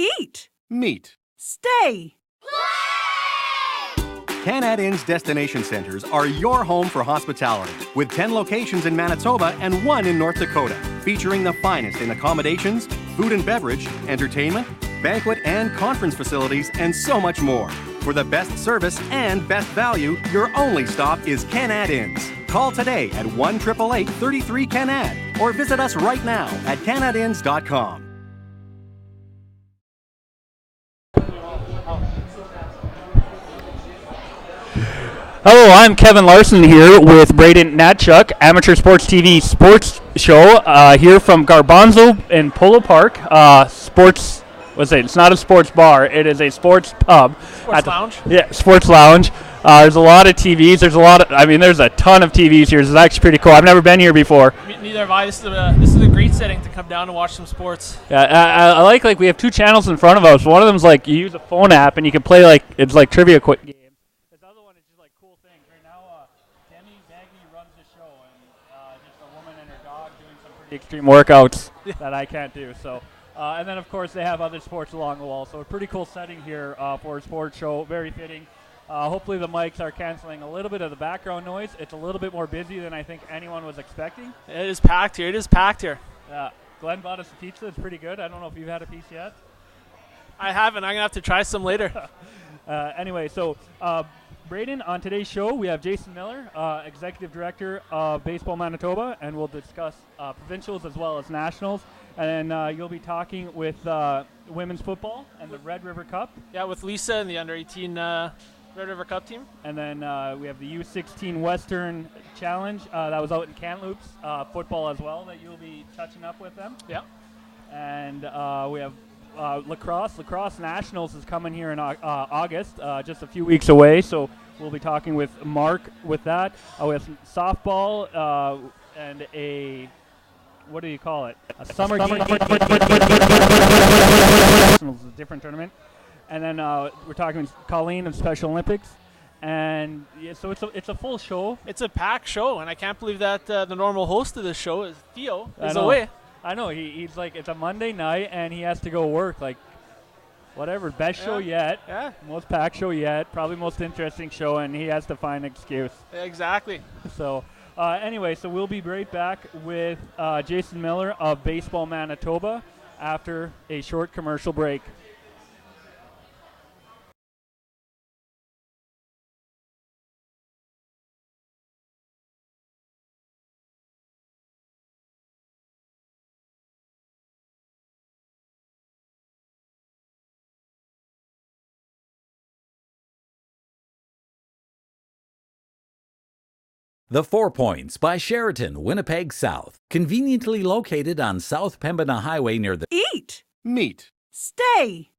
Eat. Meet. Stay. Canad Inn's destination centers are your home for hospitality, with 10 locations in Manitoba and 1 in North Dakota, featuring the finest in accommodations, food and beverage, entertainment, banquet and conference facilities, and so much more. For the best service and best value, your only stop is Canad Inns. Call today at 1-888-33-CANAD or visit us right now at canadinns.com. Hello, I'm Kevin Larson here with Braden Natchuk, Amateur Sports TV Sports Show, here from Garbonzos in Polo Park. It's not a sports bar, it is a sports pub. Sports lounge? Yeah, sports lounge. There's a lot of TVs. There's a ton of TVs here. This is actually pretty cool. I've never been here before. Neither have I. This is a great setting to come down and watch some sports. Yeah, I like we have 2 channels in front of us. One of them's you use a phone app and you can play it's like trivia quick game. This other one is just cool things. Right now, Demi Bagney runs the show, and just a woman and her dog doing some pretty extreme workouts that I can't do. So, and then of course they have other sports along the wall. So a pretty cool setting here for a sports show. Very fitting. Hopefully the mics are canceling a little bit of the background noise. It's a little bit more busy than I think anyone was expecting. It is packed here. Yeah. Glenn bought us a pizza. It's pretty good. I don't know if you've had a piece yet. I haven't. I'm going to have to try some later. Anyway, so Braden, on today's show, we have Jason Miller, Executive Director of Baseball Manitoba, and we'll discuss provincials as well as nationals. And then you'll be talking with women's football and the Red River Cup. Yeah, with Lisa and the under-18 Red River Cup team. And then we have the U16 Western Challenge that was out in Kamloops, football as well, that you'll be touching up with them. Yeah. And we have lacrosse. Lacrosse Nationals is coming here in August, just a few weeks away, so we'll be talking with Mark with that. We have some softball and a, what do you call it? A summer game. It's a different tournament. And then we're talking with Colleen of Special Olympics. And yeah, so it's a full show. It's a packed show, and I can't believe that the normal host of this show is Theo is away. I know, he's it's a Monday night, and he has to go work, whatever, best show yet, most packed show yet, probably most interesting show, and he has to find an excuse. Exactly. So, anyway, so we'll be right back with Jason Miller of Baseball Manitoba after a short commercial break. The 4 Points by Sheraton, Winnipeg South. Conveniently located on South Pembina Highway near the... Eat. Meet. Stay.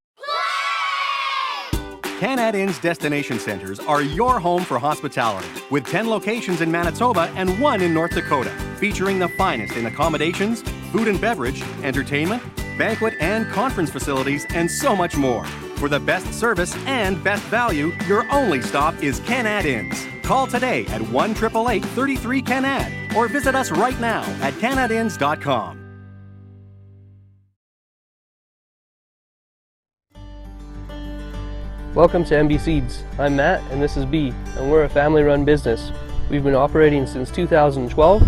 Canad Inn's destination centers are your home for hospitality, with 10 locations in Manitoba and 1 in North Dakota, featuring the finest in accommodations, food and beverage, entertainment, banquet and conference facilities, and so much more. For the best service and best value, your only stop is Canad Inns. Call today at 1-888-33-CANAD or visit us right now at canadinns.com. Welcome to MB Seeds. I'm Matt and this is B, and we're a family-run business. We've been operating since 2012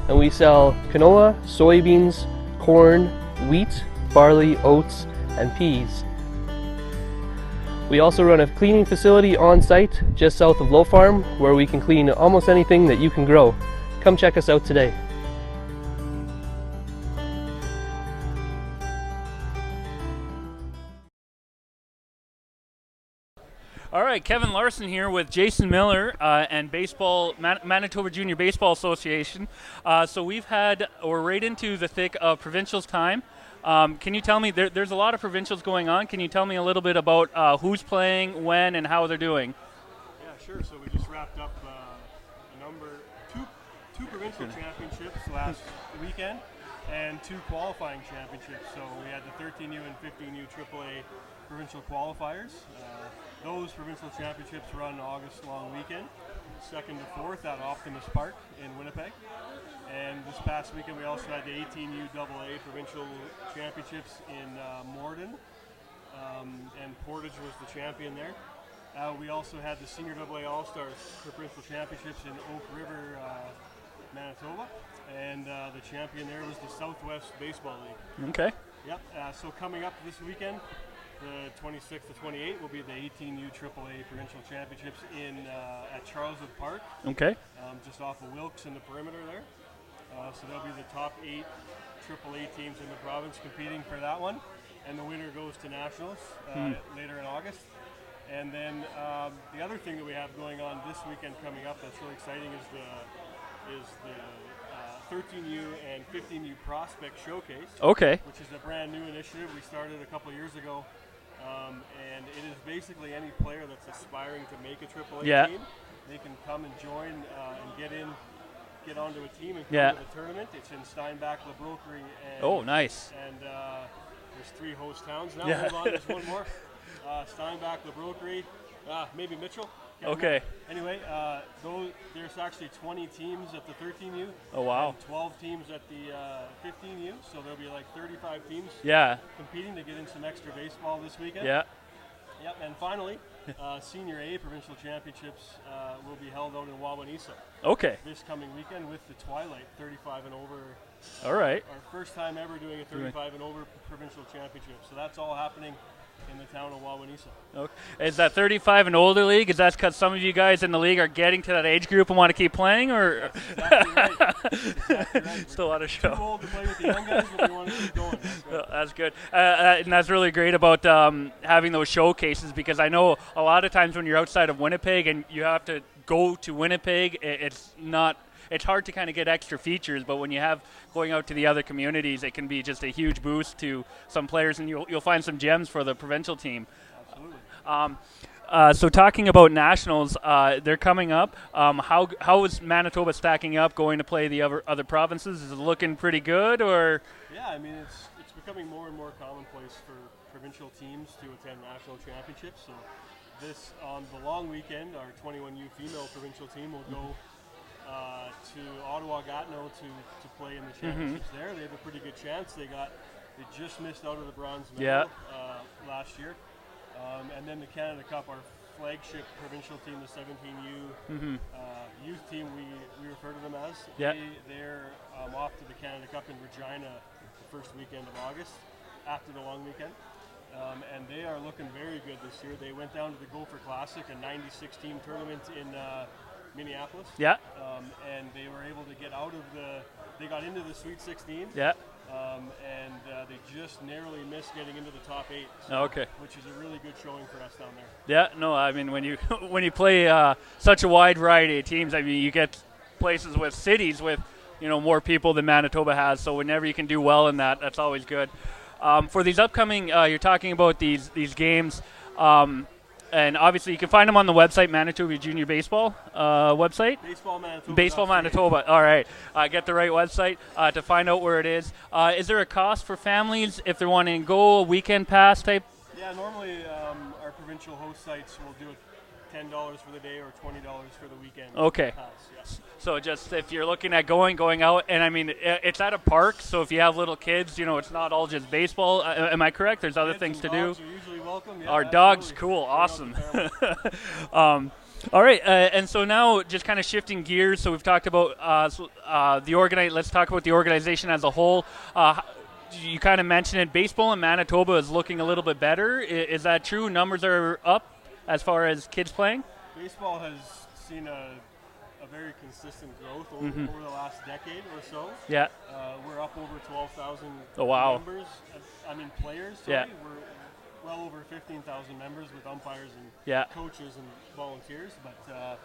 and we sell canola, soybeans, corn, wheat, barley, oats, and peas. We also run a cleaning facility on site just south of Low Farm where we can clean almost anything that you can grow. Come check us out today. All right, Kevin Larson here with Jason Miller and Manitoba Junior Baseball Association. So we're right into the thick of provincials time. Can you tell me, there's a lot of provincials going on. Can you tell me a little bit about who's playing, when, and how they're doing? Yeah, sure. So we just wrapped up two provincial championships last weekend and 2 qualifying championships. So we had the 13U and 15U AAA provincial qualifiers. Those provincial championships run August long weekend, 2nd to 4th at Optimus Park in Winnipeg. And this past weekend we also had the 18U AA provincial championships in Morden and Portage was the champion there. We also had the Senior AA All-Stars for Provincial Championships in Oak River, Manitoba, and the champion there was the Southwest Baseball League. Okay. Yep. So coming up this weekend, the 26th to 28th will be the 18U AAA Provincial Championships at Charleswood Park. Okay. Just off of Wilkes in the perimeter there. So there'll be the top 8 AAA teams in the province competing for that one, and the winner goes to nationals later in August. And then the other thing that we have going on this weekend coming up that's really exciting is the 13U and 15U Prospect Showcase. Okay. Which is a brand new initiative we started a couple years ago. And it is basically any player that's aspiring to make a AAA team. They can come and join and get onto a team and come to the tournament. It's in Steinbach, LeBrokery, and nice. And there's 3 host towns now. Hold on, there's one more. Steinbach, LeBrokery, maybe Mitchell. Okay. Anyway, there's actually 20 teams at the 13U. Oh, wow. And 12 teams at the 15U. So there'll be like 35 teams competing to get in some extra baseball this weekend. Yeah. Yep. And finally, Senior A Provincial Championships will be held out in Wawanesa. Okay. This coming weekend with the Twilight 35 and over. All right. Our first time ever doing a 35 and over provincial championship. So that's all happening in the town of Wawanesa. Okay. Is that 35 and older league? Is that because some of you guys in the league are getting to that age group and want to keep playing, or? That's exactly right. That's exactly right. Still out of show. Too old to play with the young guys, but we want to keep going. That's right. That's good. And that's really great about having those showcases, because I know a lot of times when you're outside of Winnipeg and you have to go to Winnipeg, it's hard to kind of get extra features, but when you have going out to the other communities, it can be just a huge boost to some players, and you'll find some gems for the provincial team. Absolutely. So talking about nationals, they're coming up. How is Manitoba stacking up going to play the other provinces? Is it looking pretty good, or? Yeah, I mean it's becoming more and more commonplace for provincial teams to attend national championships. So this on the long weekend, our 21U female provincial team will go to Ottawa-Gatineau to play in the championships there. They have a pretty good chance. They just missed out of the bronze medal last year. And then the Canada Cup, our flagship provincial team, the 17U youth team, we refer to them as. They're off to the Canada Cup in Regina the first weekend of August after the long weekend. And they are looking very good this year. They went down to the Gopher Classic, a 96-team tournament in Minneapolis. And they were able to get they got into the Sweet 16. And they just narrowly missed getting into the top 8. Which is a really good showing for us down there. I mean, when you play such a wide variety of teams, I mean, you get places with cities with more people than Manitoba has. So whenever you can do well in that, that's always good. For these upcoming, you're talking about these games. And obviously, you can find them on the website, Manitoba Junior Baseball website. Baseball Manitoba. All right. Get the right website to find out where it is. Is there a cost for families if they're wanting to go, a weekend pass type? Yeah, normally our provincial host sites will do it $10 for the day or $20 for the weekend. Okay. Pass, yeah. So just if you're looking at going out, and I mean, it's at a park, so if you have little kids, it's not all just baseball. Am I correct? There's other things to do. Dogs are usually welcome. Yeah, our dogs, cool, awesome. All right, and so now just kind of shifting gears. So we've talked about let's talk about the organization as a whole. You kind of mentioned it. Baseball in Manitoba is looking a little bit better. Is that true? Numbers are up as far as kids playing? Baseball has seen a very consistent growth over the last decade or so. We're up over 12,000 members. Players. Sorry. We're well over 15,000 members with umpires and coaches and volunteers. But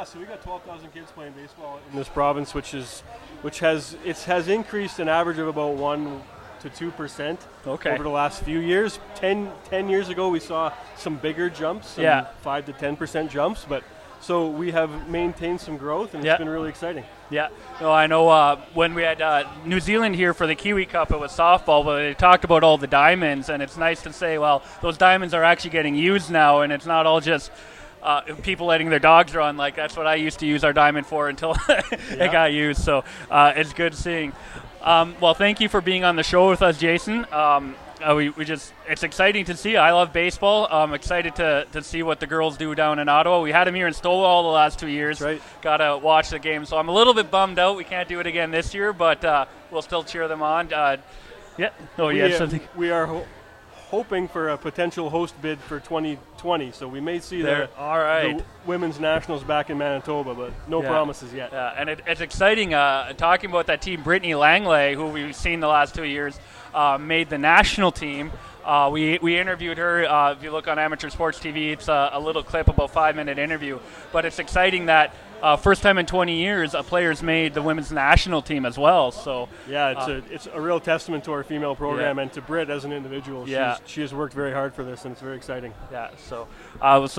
so we got 12,000 kids playing baseball in this province, which has increased an average of about 1 to 2% over the last few years. 10 years ago, we saw some bigger jumps, some 5 to 10% jumps, but so we have maintained some growth, and it's been really exciting. I know when we had New Zealand here for the Kiwi Cup, it was softball, but they talked about all the diamonds, and it's nice to say, well, those diamonds are actually getting used now, and it's not all just people letting their dogs run. Like, that's what I used to use our diamond for until it got used, so it's good seeing. Well, thank you for being on the show with us, Jason. It's exciting to see. I love baseball. I'm excited to see what the girls do down in Ottawa. We had them here in Stowell the last 2 years. Right. Got to watch the game. So I'm a little bit bummed out. We can't do it again this year, but we'll still cheer them on. We are hoping for a potential host bid for 2020, so we may see the women's nationals back in Manitoba, but no promises yet. Yeah, and it's exciting talking about that team. Brittany Langley, who we've seen the last 2 years, made the national team. We interviewed her. If you look on Amateur Sports TV, it's a little clip, about 5-minute interview. But it's exciting that first time in 20 years a player's made the women's national team as well. So it's a real testament to our female program and to Britt as an individual. She has worked very hard for this, and it's very exciting. Yeah. So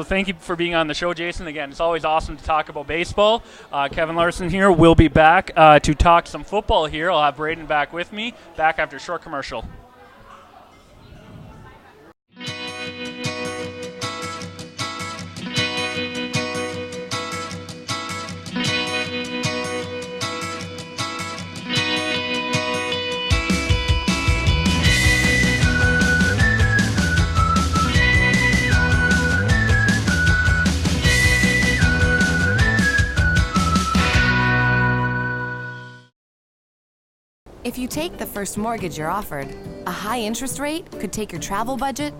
thank you for being on the show, Jason. Again, it's always awesome to talk about baseball. Kevin Larson here. We'll be back to talk some football here. I'll have Braden back with me. Back after a short commercial. If you take the first mortgage you're offered, a high interest rate could take your travel budget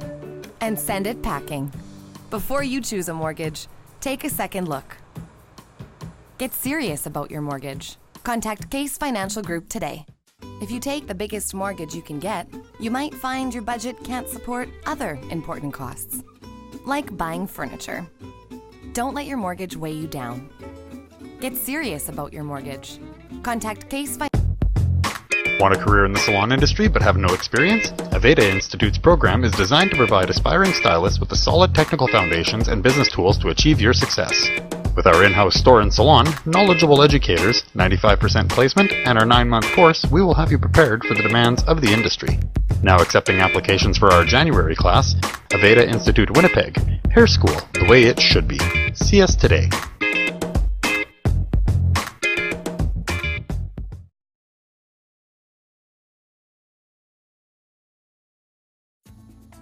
and send it packing. Before you choose a mortgage, take a second look. Get serious about your mortgage. Contact Case Financial Group today. If you take the biggest mortgage you can get, you might find your budget can't support other important costs, like buying furniture. Don't let your mortgage weigh you down. Get serious about your mortgage. Contact Case Financial. Want a career in the salon industry but have no experience? Aveda Institute's program is designed to provide aspiring stylists with the solid technical foundations and business tools to achieve your success. With our in-house store and salon, knowledgeable educators, 95% placement, and our 9-month course, we will have you prepared for the demands of the industry. Now accepting applications for our January class, Aveda Institute Winnipeg, Hair School, the way it should be. See us today.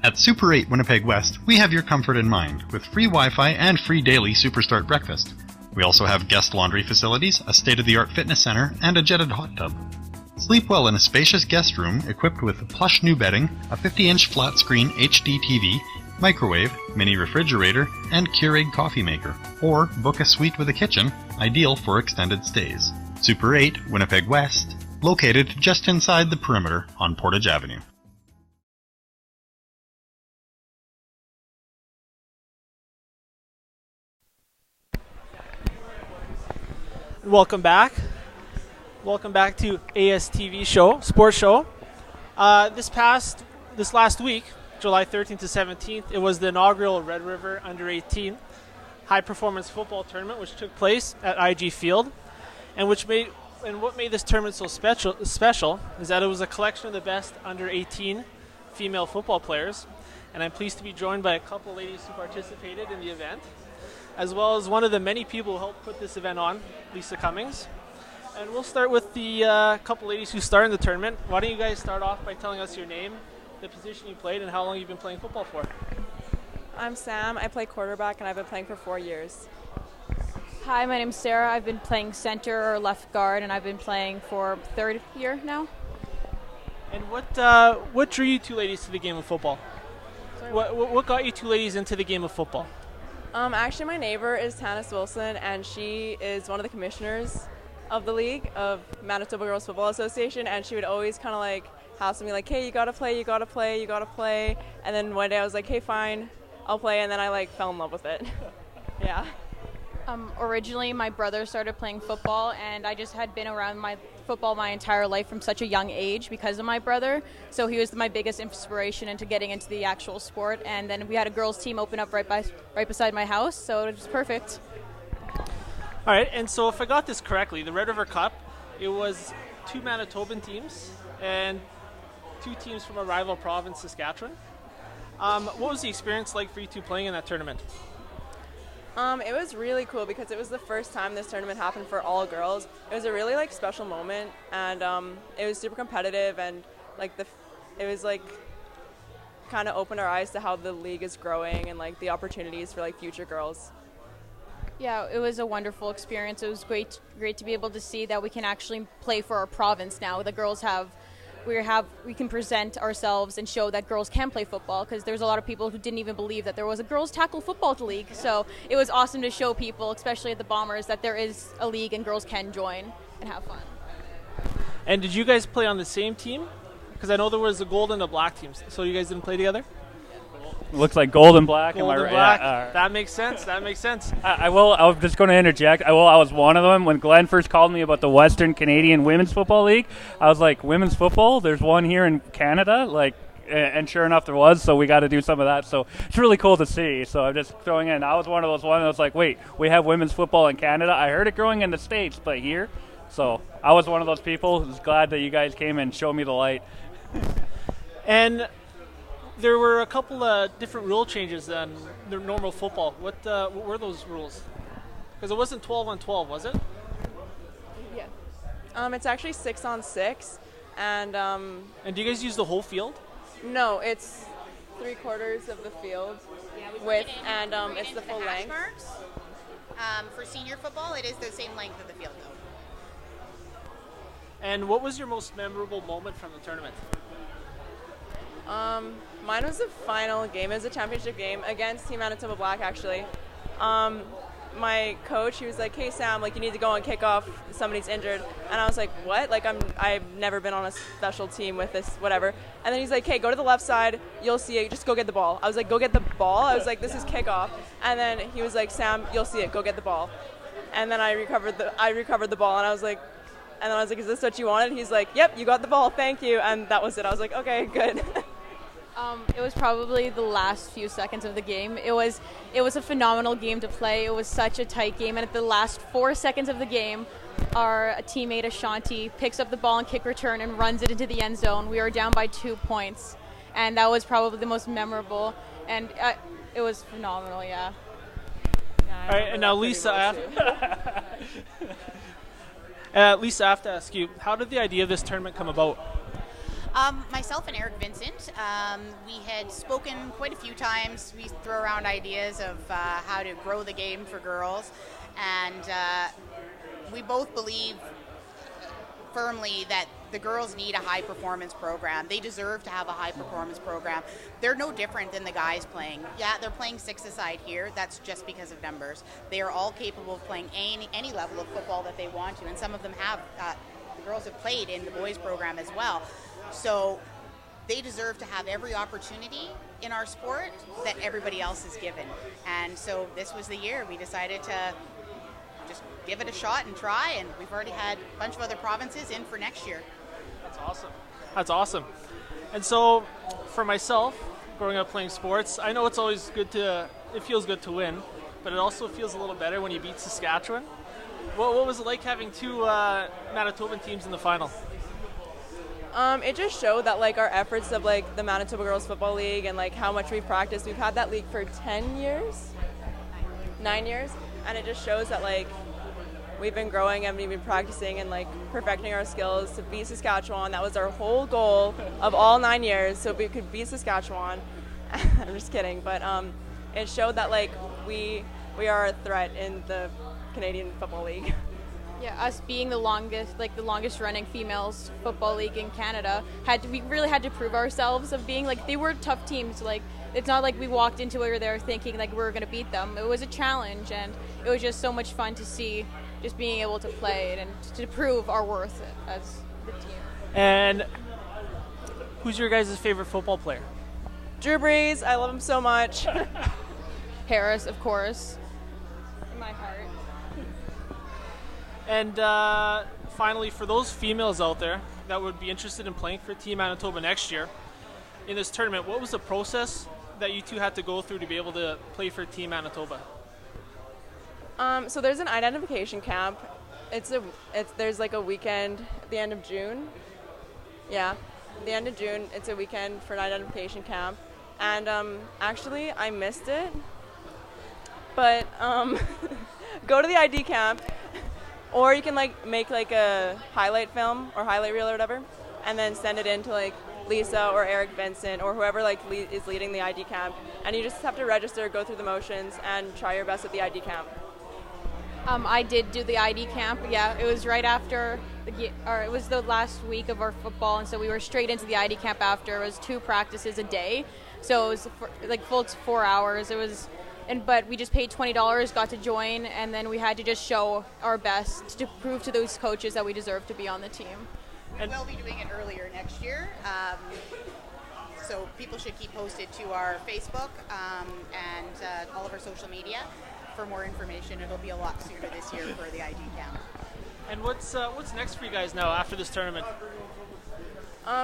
At Super 8 Winnipeg West, we have your comfort in mind, with free Wi-Fi and free daily Superstart breakfast. We also have guest laundry facilities, a state-of-the-art fitness center, and a jetted hot tub. Sleep well in a spacious guest room equipped with plush new bedding, a 50-inch flat-screen HD TV, microwave, mini refrigerator, and Keurig coffee maker. Or book a suite with a kitchen, ideal for extended stays. Super 8 Winnipeg West, located just inside the perimeter on Portage Avenue. Welcome back. Welcome back to ASTV Sports Show. This last week, July 13th to 17th, it was the inaugural Red River Under-18 High Performance Football Tournament, which took place at IG Field, and what made this tournament so special is that it was a collection of the best Under-18 female football players, and I'm pleased to be joined by a couple ladies who participated in the event, as well as one of the many people who helped put this event on, Lisa Cummings. And we'll start with the couple ladies who started in the tournament. Why don't you guys start off by telling us your name, the position you played, and how long you've been playing football for? I'm Sam. I play quarterback, and I've been playing for 4 years. Hi, my name's Sarah. I've been playing center or left guard, and I've been playing for 3rd year now. And what drew you two ladies to the game of football? Sorry, what got you two ladies into the game of football? Actually, my neighbor is Tanis Wilson, and she is one of the commissioners of the league of Manitoba Girls Football Association, and she would always kind of like hassle me like, hey, you gotta play. And then one day I was like, hey, fine, I'll play, and then I like fell in love with it. Yeah. Originally, my brother started playing football, and I just had been around my football my entire life from such a young age because of my brother. So he was my biggest inspiration into getting into the actual sport. And then we had a girls' team open up right beside my house, so it was perfect. All right, and so if I got this correctly, the Red River Cup, it was 2 Manitoban teams and 2 teams from a rival province, Saskatchewan. What was the experience like for you two playing in that tournament? It was really cool because it was the first time this tournament happened for all girls. It was a really like special moment, and it was super competitive, and like it was like kind of opened our eyes to how the league is growing and like the opportunities for like future girls. Yeah, it was a wonderful experience. It was great to be able to see that we can actually play for our province now. The girls we can present ourselves and show that girls can play football, because there's a lot of people who didn't even believe that there was a girls tackle football league. So it was awesome to show people, especially at the Bombers, that there is a league and girls can join and have fun. And did you guys play on the same team? Because I know there was a gold and a black team, so you guys didn't play together? Looks like gold and black. Gold and black. That makes sense. That makes sense. I was just going to interject. I was one of them. When Glenn first called me about the Western Canadian Women's Football League, I was like, women's football? There's one here in Canada? Like, and sure enough there was, so we got to do some of that. So it's really cool to see. So I'm just throwing in. I was one of those ones that was like, wait, we have women's football in Canada? I heard it growing in the States, but here? So I was one of those people who's glad that you guys came and showed me the light. And there were a couple of different rule changes than the normal football. What were those rules? Because it wasn't 12 on 12, was it? Yeah. It's actually 6 on 6, and. And do you guys use the whole field? No, it's 3/4 of the field, it's the full length. Marks. For senior football, it is the same length of the field, though. And what was your most memorable moment from the tournament? Mine was the final game. It was a championship game against Team Manitoba Black, actually. My coach, he was like, "Hey Sam, like you need to go on kickoff. Somebody's injured." And I was like, "What?" Like I've never been on a special team with this, whatever. And then he's like, "Hey, go to the left side. You'll see it. Just go get the ball." I was like, "Go get the ball?" I was like, "This is kickoff." And then he was like, "Sam, you'll see it. Go get the ball." And then I recovered the ball, and I was like, "Is this what you wanted?" He's like, "Yep, you got the ball. Thank you." And that was it. I was like, "Okay, good." It was probably the last few seconds of the game. It was a phenomenal game to play. It was such a tight game, and at the last 4 seconds of the game, our teammate Ashanti picks up the ball and kick return and runs it into the end zone. We were down by 2 points, and that was probably the most memorable. And it was phenomenal. Yeah. All right, and now Lisa, Lisa, I have to ask you, how did the idea of this tournament come about? Myself and Eric Vincent, we had spoken quite a few times. We throw around ideas of how to grow the game for girls, and we both believe firmly that the girls need a high-performance program. They deserve to have a high-performance program. They're no different than the guys playing. Yeah, they're playing 6-a-side here. That's just because of numbers. They are all capable of playing any level of football that they want to, and some of them have. The girls have played in the boys program as well. So they deserve to have every opportunity in our sport that everybody else is given. And so this was the year we decided to just give it a shot and try, and we've already had a bunch of other provinces in for next year. That's awesome. That's awesome. And so for myself, growing up playing sports, I know it's always it feels good to win, but it also feels a little better when you beat Saskatchewan. What was it like having two Manitoban teams in the final? It just showed that like our efforts of like the Manitoba Girls Football League and like how much we've practiced. We've had that league for 9 years, and it just shows that like we've been growing and we've been practicing and like perfecting our skills to beat Saskatchewan. That was our whole goal of all 9 years, so we could beat Saskatchewan. I'm just kidding, but it showed that like we are a threat in the Canadian Football League. Yeah, us being the longest running females football league in Canada, we really had to prove ourselves of being like, they were tough teams. Like, it's not like we walked into it there thinking like we were going to beat them. It was a challenge, and it was just so much fun to see, just being able to play it and to prove our worth as the team. And who's your guys' favorite football player? Drew Brees. I love him so much. Harris, of course, in my heart. And finally, for those females out there that would be interested in playing for Team Manitoba next year, in this tournament, what was the process that you two had to go through to be able to play for Team Manitoba? So there's an identification camp. There's like a weekend at the end of June. Yeah, at the end of June, it's a weekend for an identification camp. And actually, I missed it. But go to the ID camp. Or you can like make like a highlight film or highlight reel or whatever, and then send it in to like Lisa or Eric Vincent or whoever is leading the ID camp, and you just have to register, go through the motions, and try your best at the ID camp. I did do the ID camp. Yeah, it was right after it was the last week of our football, and so we were straight into the ID camp after. It was 2 practices a day, so it was full 4 hours. It was, but we just paid $20, got to join, and then we had to just show our best to prove to those coaches that we deserve to be on the team. And we'll be doing it earlier next year. So people should keep posted to our Facebook and all of our social media for more information. It'll be a lot sooner this year for the ID camp. And what's next for you guys now after this tournament?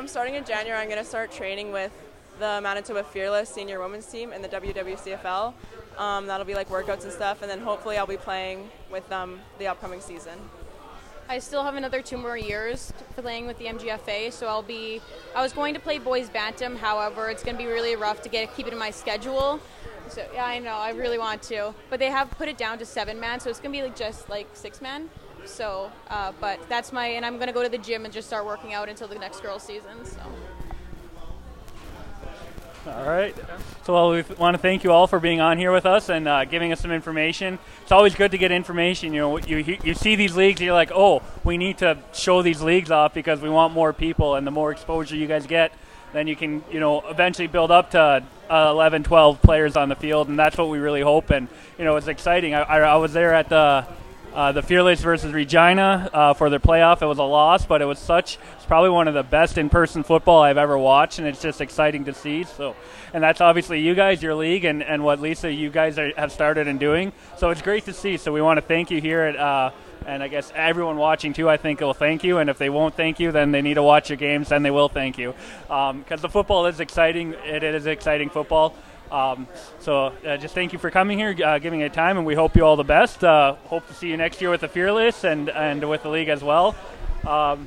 Starting in January, I'm going to start training with the Manitoba Fearless senior women's team in the WWCFL. That'll be workouts and stuff, and then hopefully I'll be playing with them the upcoming season. I still have another 2 more years playing with the MGFA, so I was going to play boys bantam. However, it's going to be really rough to keep it in my schedule. So yeah, I know, I really want to, but they have put it down to 7-man, so it's going to be just 6-man. So, but that's and I'm going to go to the gym and just start working out until the next girls' season. So. All right. So we want to thank you all for being on here with us and giving us some information. It's always good to get information. You see these leagues, you're like, oh, we need to show these leagues off because we want more people, and the more exposure you guys get, then you can, eventually build up to 11, 12 players on the field, and that's what we really hope. And, it's exciting. I was there at the Fearless versus Regina for their playoff. It was a loss, but it's probably one of the best in-person football I've ever watched, and it's just exciting to see. So, and that's obviously you guys, your league, and what, Lisa, you guys have started and doing. So it's great to see. So we want to thank you here at and I guess everyone watching too, I think, will thank you. And if they won't thank you, then they need to watch your games, then they will thank you. Because the football is exciting. It is exciting football. So just thank you for coming here, giving it time, and we hope you all the best. Hope to see you next year with the Fearless and with the league as well. So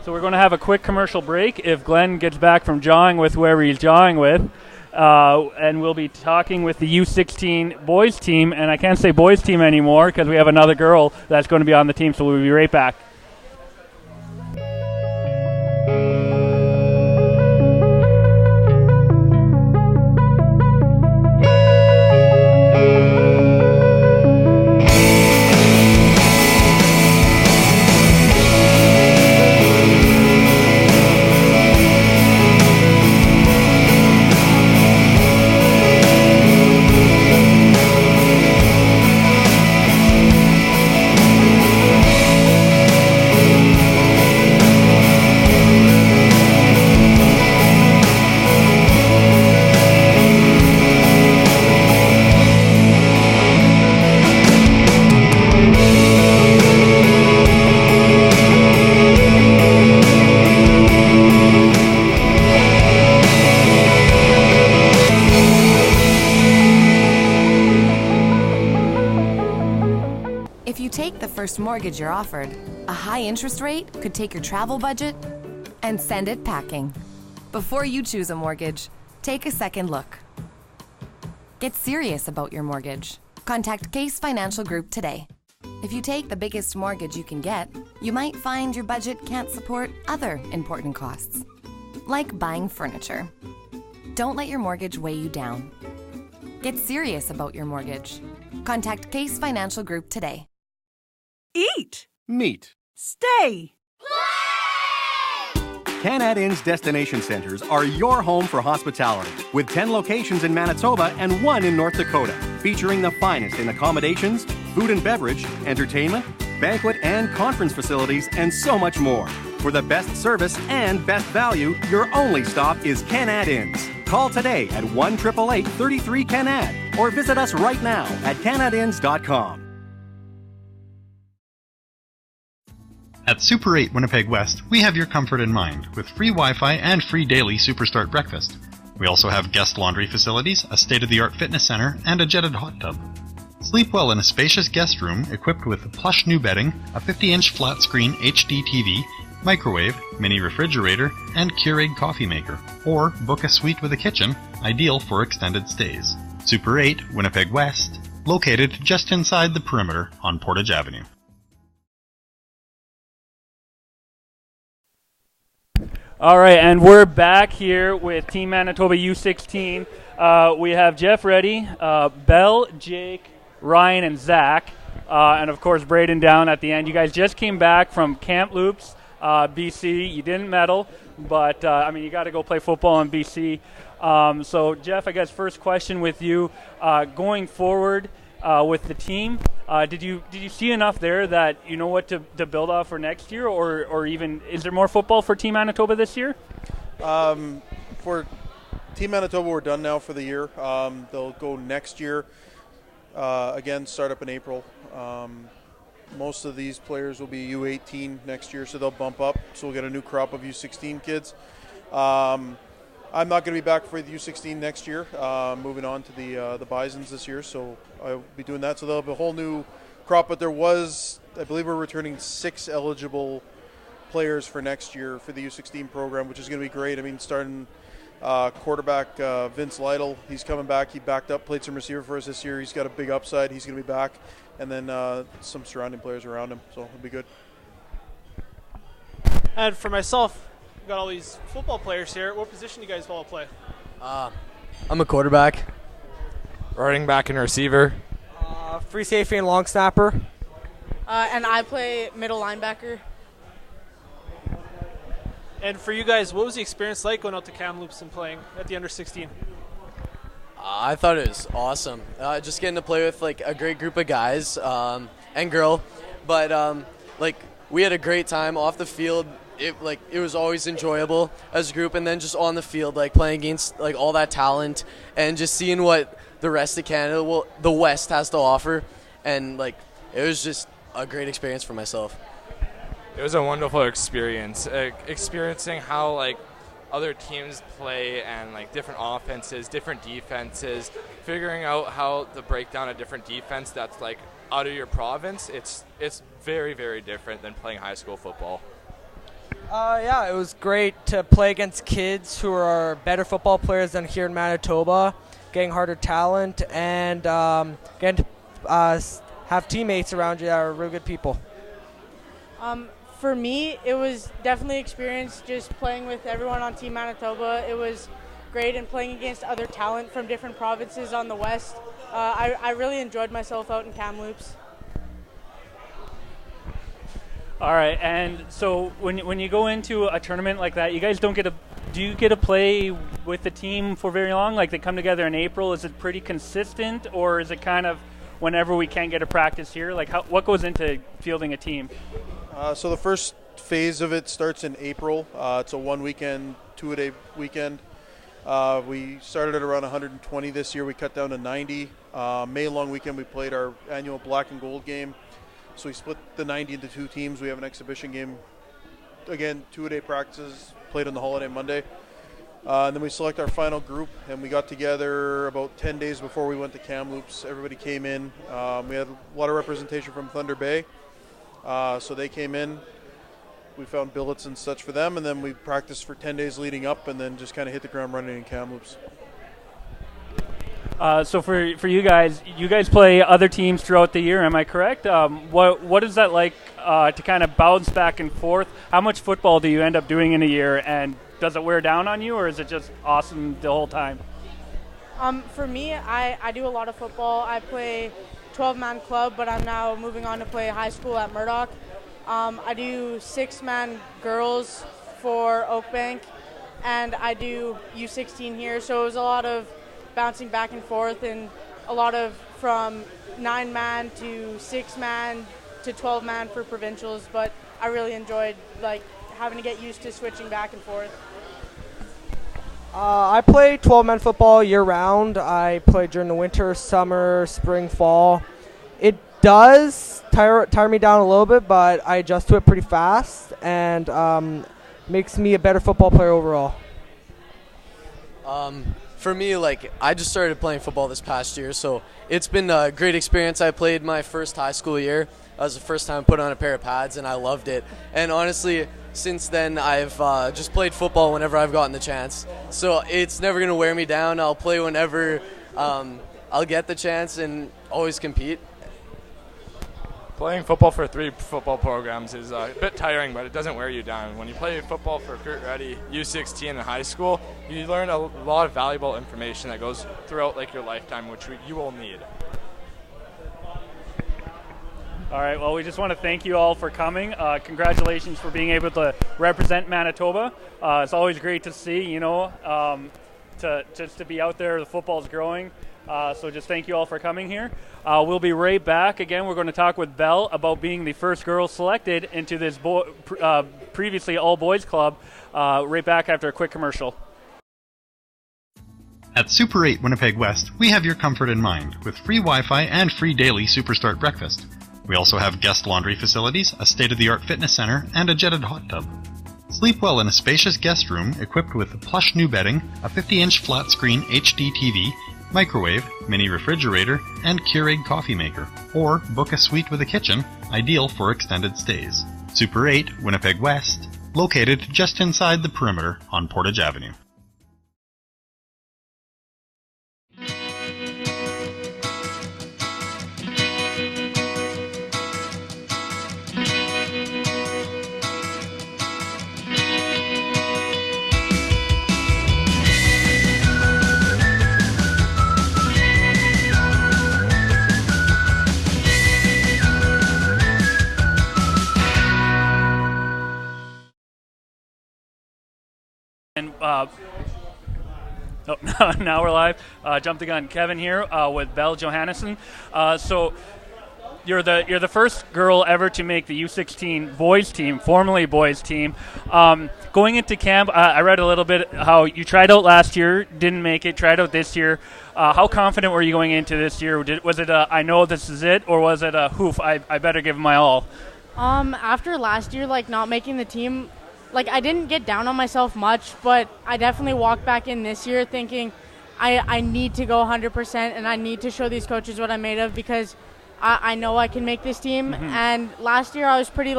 we're going to have a quick commercial break if Glenn gets back from jawing with whoever he's jawing with. And we'll be talking with the U16 boys team, and I can't say boys team anymore because we have another girl that's going to be on the team, so we'll be right back. First mortgage you're offered, a high interest rate could take your travel budget and send it packing. Before you choose a mortgage, take a second look. Get serious about your mortgage. Contact Case Financial Group today. If you take the biggest mortgage you can get, you might find your budget can't support other important costs, like buying furniture. Don't let your mortgage weigh you down. Get serious about your mortgage. Contact Case Financial Group today. Eat. Meet. Stay. Canad Inn's destination centers are your home for hospitality, with 10 locations in Manitoba and 1 in North Dakota, featuring the finest in accommodations, food and beverage, entertainment, banquet and conference facilities, and so much more. For the best service and best value, your only stop is Canad Inns. Call today at 1-888-33-CANAD or visit us right now at canadinns.com. At Super 8 Winnipeg West, we have your comfort in mind with free Wi-Fi and free daily Superstart breakfast. We also have guest laundry facilities, a state-of-the-art fitness center, and a jetted hot tub. Sleep well in a spacious guest room equipped with plush new bedding, a 50-inch flat-screen HD TV, microwave, mini refrigerator, and Keurig coffee maker. Or book a suite with a kitchen, ideal for extended stays. Super 8 Winnipeg West, located just inside the perimeter on Portage Avenue. All right, and we're back here with Team Manitoba U16. We have Jeff Reddy, Belle, Jake, Ryan, and Zach, and of course Braden down at the end. You guys just came back from Kamloops, BC. You didn't medal, but you got to go play football in BC. So Jeff, I guess first question with you, going forward with the team. Did you see enough there that you know what to build off for next year, or even is there more football for Team Manitoba this year? For Team Manitoba, we're done now for the year. They'll go next year. Again, start up in April. Most of these players will be U18 next year, so they'll bump up. So we'll get a new crop of U16 kids. I'm not going to be back for the U16 next year. Moving on to the Bisons this year, so I'll be doing that. So they'll have a whole new crop. But I believe we're returning 6 eligible players for next year for the U16 program, which is going to be great. I mean, starting quarterback Vince Lytle, he's coming back. He backed up, played some receiver for us this year. He's got a big upside. He's going to be back, and then some surrounding players around him. So it'll be good. And for myself, we've got all these football players here. What position do you guys all play? I'm a quarterback. Running back and receiver. Free safety and long snapper. And I play middle linebacker. And for you guys, what was the experience like going out to Kamloops and playing at the under-16? I thought it was awesome. Just getting to play with a great group of guys and girl. But we had a great time off the field. It was always enjoyable as a group, and then just on the field, playing against all that talent and just seeing what the rest of Canada, the West, has to offer, and it was just a great experience for myself. It was a wonderful experience, experiencing how other teams play and different offenses, different defenses, figuring out how to break down a different defense that's out of your province. It's very, very different than playing high school football. Yeah, it was great to play against kids who are better football players than here in Manitoba, getting harder talent, and getting to have teammates around you that are really good people. For me, it was definitely an experience just playing with everyone on Team Manitoba. It was great, and playing against other talent from different provinces on the West. I really enjoyed myself out in Kamloops. All right, and so when you go into a tournament like that, you guys do you get to play with the team for very long? They come together in April. Is it pretty consistent, or is it kind of whenever we can get a practice here? What goes into fielding a team? So the first phase of it starts in April. It's a 1-weekend, 2-a-day weekend. We started at around 120 this year. We cut down to 90. May long weekend, we played our annual black and gold game. So we split the 90 into 2 teams. We have an exhibition game. Again, 2-a-day practices, played on the holiday Monday. And then we select our final group, and we got together about 10 days before we went to Kamloops. Everybody came in. We had a lot of representation from Thunder Bay. So they came in. We found billets and such for them, and then we practiced for 10 days leading up, and then just kind of hit the ground running in Kamloops. So for you guys play other teams throughout the year, am I correct? What is that like to kind of bounce back and forth? How much football do you end up doing in a year, and does it wear down on you, or is it just awesome the whole time? For me, I do a lot of football. I play 12-man club, but I'm now moving on to play high school at Murdoch. I do 6-man girls for Oakbank, and I do U16 here, so it was a lot of bouncing back and forth, and a lot of from 9-man to 6-man to 12-man for provincials, but I really enjoyed having to get used to switching back and forth. I play 12-man football year-round. I play during the winter, summer, spring, fall. It does tire me down a little bit, but I adjust to it pretty fast, and makes me a better football player overall. For me, I just started playing football this past year, so it's been a great experience. I played my first high school year. That was the first time I put on a pair of pads, and I loved it. And honestly, since then, I've just played football whenever I've gotten the chance. So it's never going to wear me down. I'll play whenever I'll get the chance and always compete. Playing football for 3 football programs is a bit tiring, but it doesn't wear you down. When you play football for Kurt Reddy, U16 in high school, you learn a lot of valuable information that goes throughout like your lifetime, which you will need. All right, well, we just want to thank you all for coming. Congratulations for being able to represent Manitoba. It's always great to see, to be out there. The football's growing. So just thank you all for coming here. We'll be right back. Again, we're going to talk with Belle about being the first girl selected into this previously all-boys club right back after a quick commercial. At Super 8 Winnipeg West, we have your comfort in mind with free Wi-Fi and free daily Superstart breakfast. We also have guest laundry facilities, a state-of-the-art fitness center, and a jetted hot tub. Sleep well in a spacious guest room equipped with plush new bedding, a 50-inch flat-screen HD TV, microwave, mini refrigerator, and Keurig coffee maker. Or book a suite with a kitchen, ideal for extended stays. Super 8 Winnipeg West, located just inside the perimeter on Portage Avenue. And now we're live. Jump the gun. Kevin here with Belle Johannesson. So you're the first girl ever to make the U16 boys team, formerly boys team. Going into camp, I read a little bit how you tried out last year, didn't make it, tried out this year. How confident were you going into this year? Was it a, I know this is it, or was it a, hoof, I better give my all? After last year, not making the team, I didn't get down on myself much, but I definitely walked back in this year thinking I need to go 100% and I need to show these coaches what I'm made of because I know I can make this team. Mm-hmm. And last year I was pretty,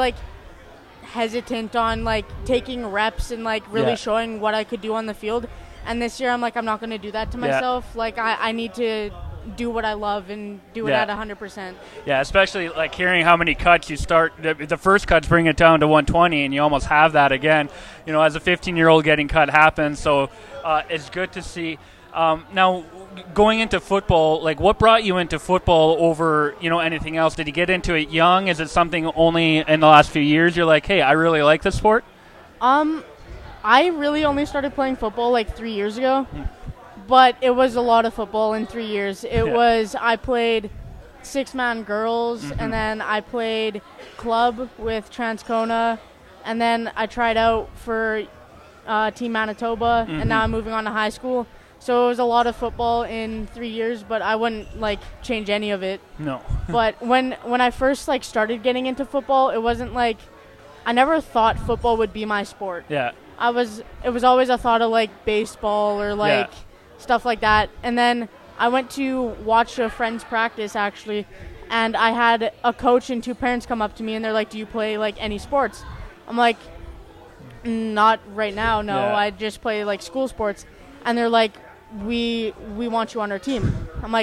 hesitant on, taking reps and, really showing what I could do on the field. And this year I'm not going to do that to myself. I need to do what I love and do it at 100%. Yeah, especially hearing how many cuts you start. The first cuts bring it down to 120, and you almost have that again. As a 15-year-old, getting cut happens, so it's good to see. Now, going into football, what brought you into football over anything else? Did you get into it young? Is it something only in the last few years you're hey, I really like this sport? I really only started playing football 3 years ago. But it was a lot of football in 3 years. I played 6-man girls, mm-hmm. and then I played club with Transcona, and then I tried out for Team Manitoba, mm-hmm. and now I'm moving on to high school. So it was a lot of football in 3 years, but I wouldn't change any of it. No. But when I first started getting into football, it wasn't I never thought football would be my sport. Yeah. It was always a thought of baseball or stuff like that. And then I went to watch a friend's practice, actually, and I had a coach and 2 parents come up to me, and they're do you play, any sports? I'm not right now, no. Yeah. I just play, school sports. And they're we want you on our team. I'm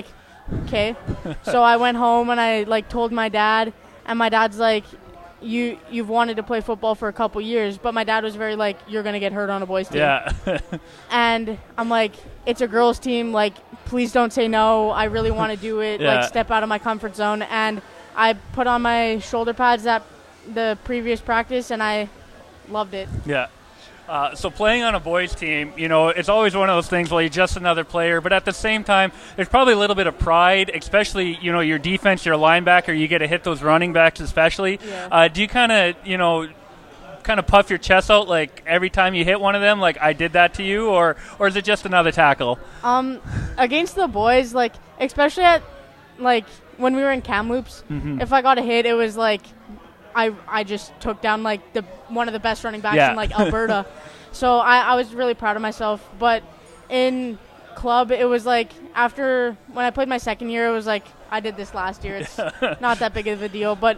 okay. So I went home, and I, told my dad, and my dad's you've wanted to play football for a couple years, but my dad was very you're going to get hurt on a boys team. Yeah. And I'm it's a girls team, please don't say no. I really want to do it. Yeah. Step out of my comfort zone. And I put on my shoulder pads at the previous practice, and I loved it. Yeah. So playing on a boys team, it's always one of those things where you're just another player, but at the same time, there's probably a little bit of pride, especially, your defense, your linebacker, you get to hit those running backs especially. Yeah. Do you kind of puff your chest out every time you hit one of them, I did that to you, or is it just another tackle? Against the boys, especially at, when we were in Kamloops, mm-hmm. if I got a hit, it was I just took down one of the best running backs in Alberta. So I was really proud of myself. But in club, it was after when I played my second year, it was I did this last year. It's not that big of a deal. But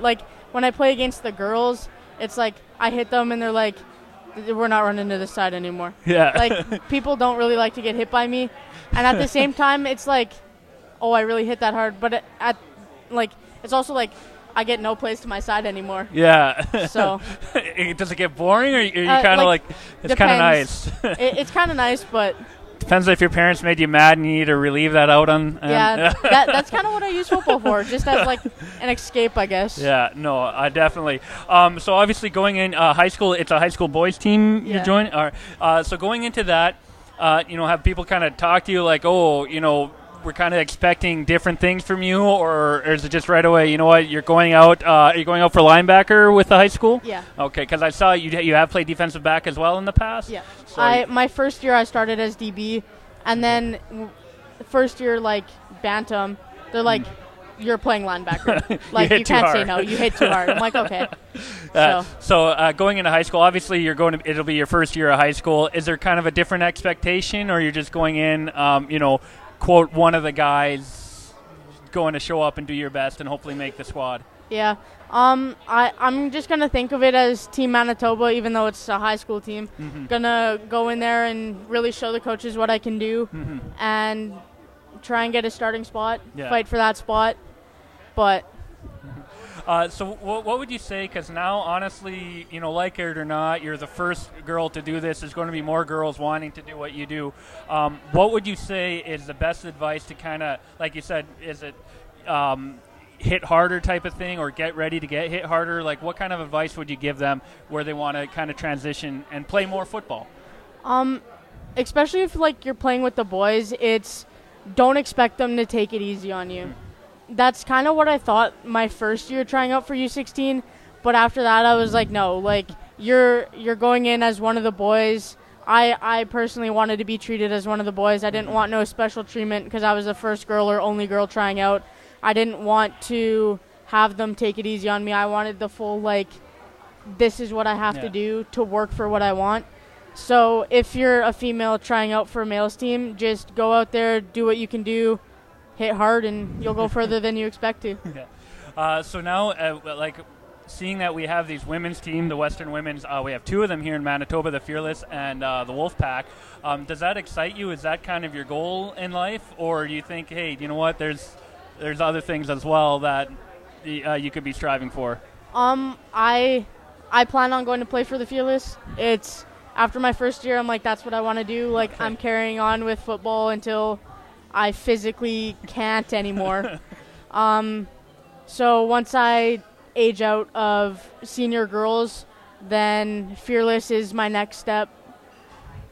when I play against the girls, it's I hit them and they're we're not running to this side anymore. Yeah. People don't really like to get hit by me. And at the same time, it's oh, I really hit that hard. But it's also I get no plays to my side anymore. Yeah. So. Does it get boring, or are you kind of like it's kind of nice? It's kind of nice, but. Depends if your parents made you mad and you need to relieve that out on. Yeah, that's kind of what I use football for, just as like an escape, I guess. Yeah, no, definitely. So obviously going in high school, it's a high school boys team you're joining. So going into that, have people kind of talk to you like, oh, we're kind of expecting different things from you, or is it just right away, you know what, you're going out, are you going out for linebacker with the high school? Yeah. Okay, because I saw you have played defensive back as well in the past? Yeah. So my first year I started as DB, and then first year, like, bantam, they're like, you're playing linebacker. Like, you can't say no. You hit too hard. I'm like, okay. So going into high school, obviously it'll be your first year of high school. Is there kind of a different expectation, or you're just going in, quote, one of the guys going to show up and do your best and hopefully make the squad? Yeah. I'm just going to think of it as Team Manitoba, even though it's a high school team. Mm-hmm. Going to go in there and really show the coaches what I can do and try and get a starting spot, fight for that spot. But so what would you say, because now, honestly, like it or not, you're the first girl to do this. There's going to be more girls wanting to do what you do. What would you say is the best advice to kind of, like you said, is it hit harder type of thing, or get ready to get hit harder? Like, what kind of advice would you give them where they want to kind of transition and play more football? Especially if, like, you're playing with the boys, don't expect them to take it easy on you. That's kind of what I thought my first year trying out for U16, but after that I was like, no, like, you're going in as one of the boys. I personally wanted to be treated as one of the boys. I didn't want no special treatment because I was the first girl or only girl trying out. I didn't want to have them take it easy on me. I wanted the full, like, this is what I have to do to work for what I want. So if you're a female trying out for a male's team, just go out there, do what you can do, hit hard, and you'll go further than you expect to. So now, seeing that we have these women's team, the Western Women's, we have two of them here in Manitoba, the Fearless and the Wolfpack. Does that excite you? Is that kind of your goal in life? Or do you think, hey, you know what, there's other things as well that you could be striving for? I plan on going to play for the Fearless. It's after my first year, I'm like, that's what I want to do. Like, I'm carrying on with football until I physically can't anymore. So once I age out of senior girls, then Fearless is my next step,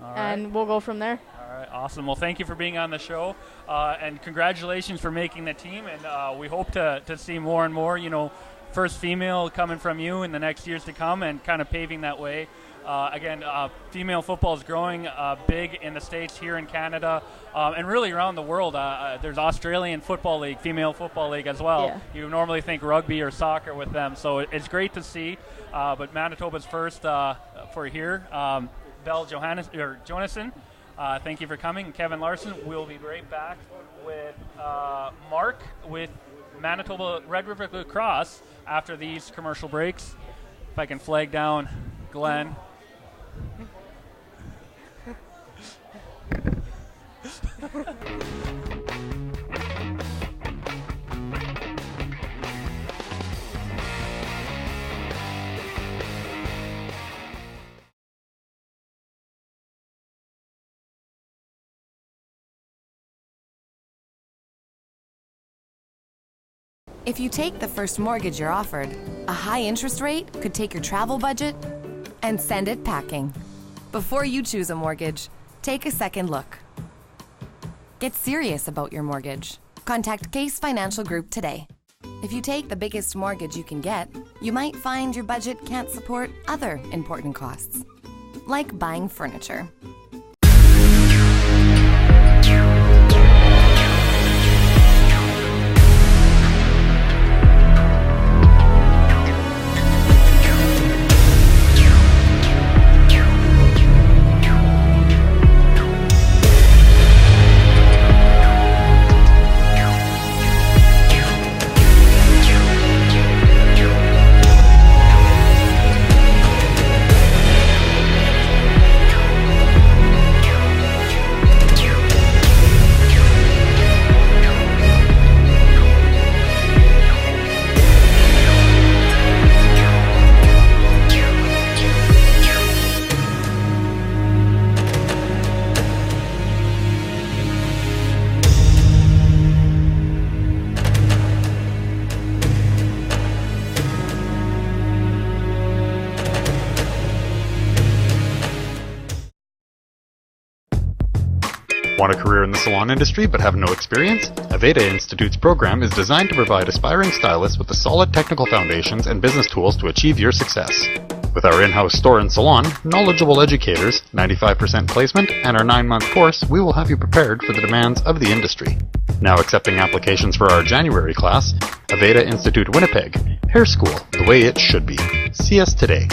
and we'll go from there. All right, awesome. Well, thank you for being on the show, and congratulations for making the team, and we hope to see more and more, first female coming from you in the next years to come and kind of paving that way. Again, female football is growing big in the States, here in Canada, and really around the world. There's Australian Football League, Female Football League as well. Yeah. You normally think rugby or soccer with them, so it's great to see. But Manitoba's first for here. Belle Jonassen, thank you for coming. And Kevin Larson, we'll be right back with Mark with Manitoba Red River Lacrosse after these commercial breaks. If I can flag down Glenn. If you take the first mortgage you're offered, a high interest rate could take your travel budget and send it packing. Before you choose a mortgage, take a second look. Get serious about your mortgage. Contact Case Financial Group today. If you take the biggest mortgage you can get, you might find your budget can't support other important costs, like buying furniture. Want a career in the salon industry but have no experience? Aveda Institute's program is designed to provide aspiring stylists with the solid technical foundations and business tools to achieve your success. With our in-house store and salon, knowledgeable educators, 95% placement, and our 9-month course, we will have you prepared for the demands of the industry. Now accepting applications for our January class, Aveda Institute Winnipeg, Hair School, the way it should be. See us today.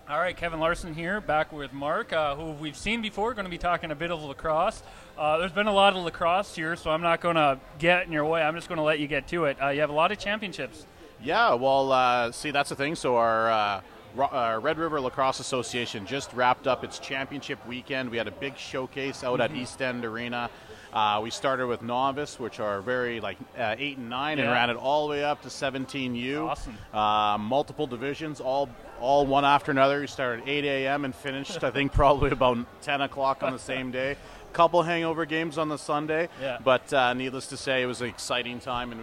All right, Kevin Larson here, back with Mark, who we've seen before. Going to be talking a bit of lacrosse. There's been a lot of lacrosse here, so I'm not going to get in your way. I'm just going to let you get to it. You have a lot of championships. Yeah, well, see, that's the thing. So our Red River Lacrosse Association just wrapped up its championship weekend. We had a big showcase out at East End Arena. We started with novice, which are very 8 and 9, and ran it all the way up to 17U. Awesome. Multiple divisions, all one after another. We started at 8 a.m. and finished, I think, probably about 10 o'clock on the same day. Couple hangover games on the Sunday, but needless to say, it was an exciting time, and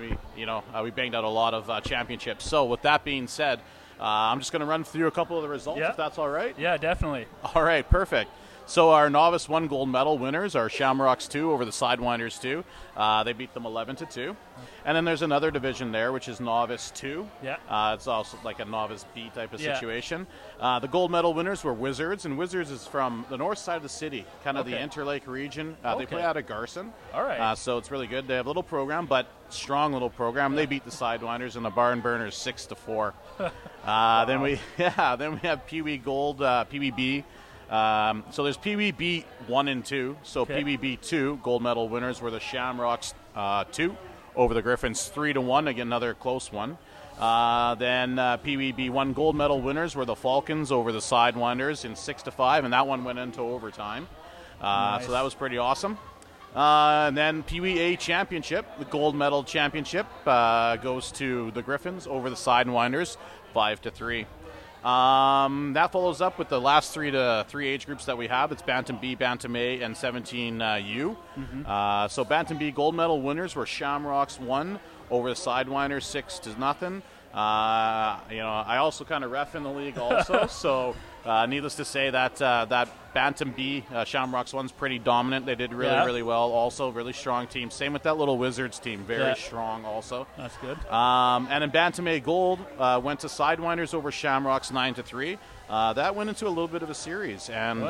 we banged out a lot of championships. So with that being said, I'm just going to run through a couple of the results, if that's all right. Yeah, definitely. All right, perfect. So our Novice 1 gold medal winners are Shamrocks 2 over the Sidewinders 2. They beat them 11-2. And then there's another division there, which is Novice 2. Yeah. It's also like a Novice B type of situation. The gold medal winners were Wizards, and Wizards is from the north side of the city, kind of the Interlake region. They play out of Garson. All right. So it's really good. They have a little program, but strong little program. They beat the Sidewinders and the Barn Burners 6-4. Then we have Pee Wee Gold, Pee Wee B. So there's Pee Wee B 1 and 2. So Pee Wee B 2 gold medal winners were the Shamrocks 2 over the Griffins 3-1. Again, another close one. Then Pee Wee B 1 gold medal winners were the Falcons over the Sidewinders in 6-5, and that one went into overtime. Nice. So that was pretty awesome. And then Pee Wee A championship, the gold medal championship, goes to the Griffins over the Sidewinders 5-3. That follows up with the last 3 age groups that we have. It's Bantam B, Bantam A, and 17U. So Bantam B gold medal winners were Shamrocks 1 over the Sidewinders 6-0. I also kind of ref in the league also, so needless to say that that Bantam B Shamrocks 1's pretty dominant. They did really well also, really strong team. Same with that little Wizards team, very strong also. That's good. And in Bantam A gold went to Sidewinders over Shamrocks 9-3. That went into a little bit of a series, and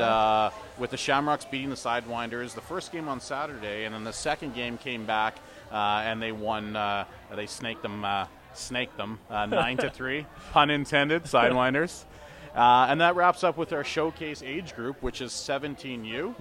with the Shamrocks beating the Sidewinders the first game on Saturday, and then the second game came back and they won. They snaked them 9-3, pun intended, Sidewinders. And that wraps up with our showcase age group, which is 17U.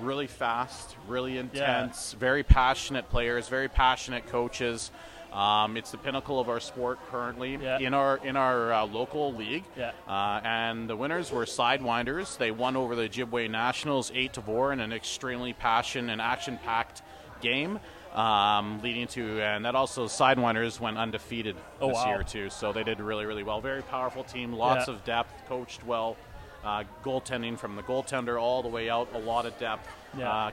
Really fast, really intense, very passionate players, very passionate coaches. It's the pinnacle of our sport currently in our local league. And the winners were Sidewinders. They won over the Ojibwe Nationals 8-4 in an extremely passionate and action-packed game. Leading to, and that also Sidewinders went undefeated this year too, so they did really well. Very powerful team, lots of depth, coached well, goaltending from the goaltender all the way out, a lot of depth.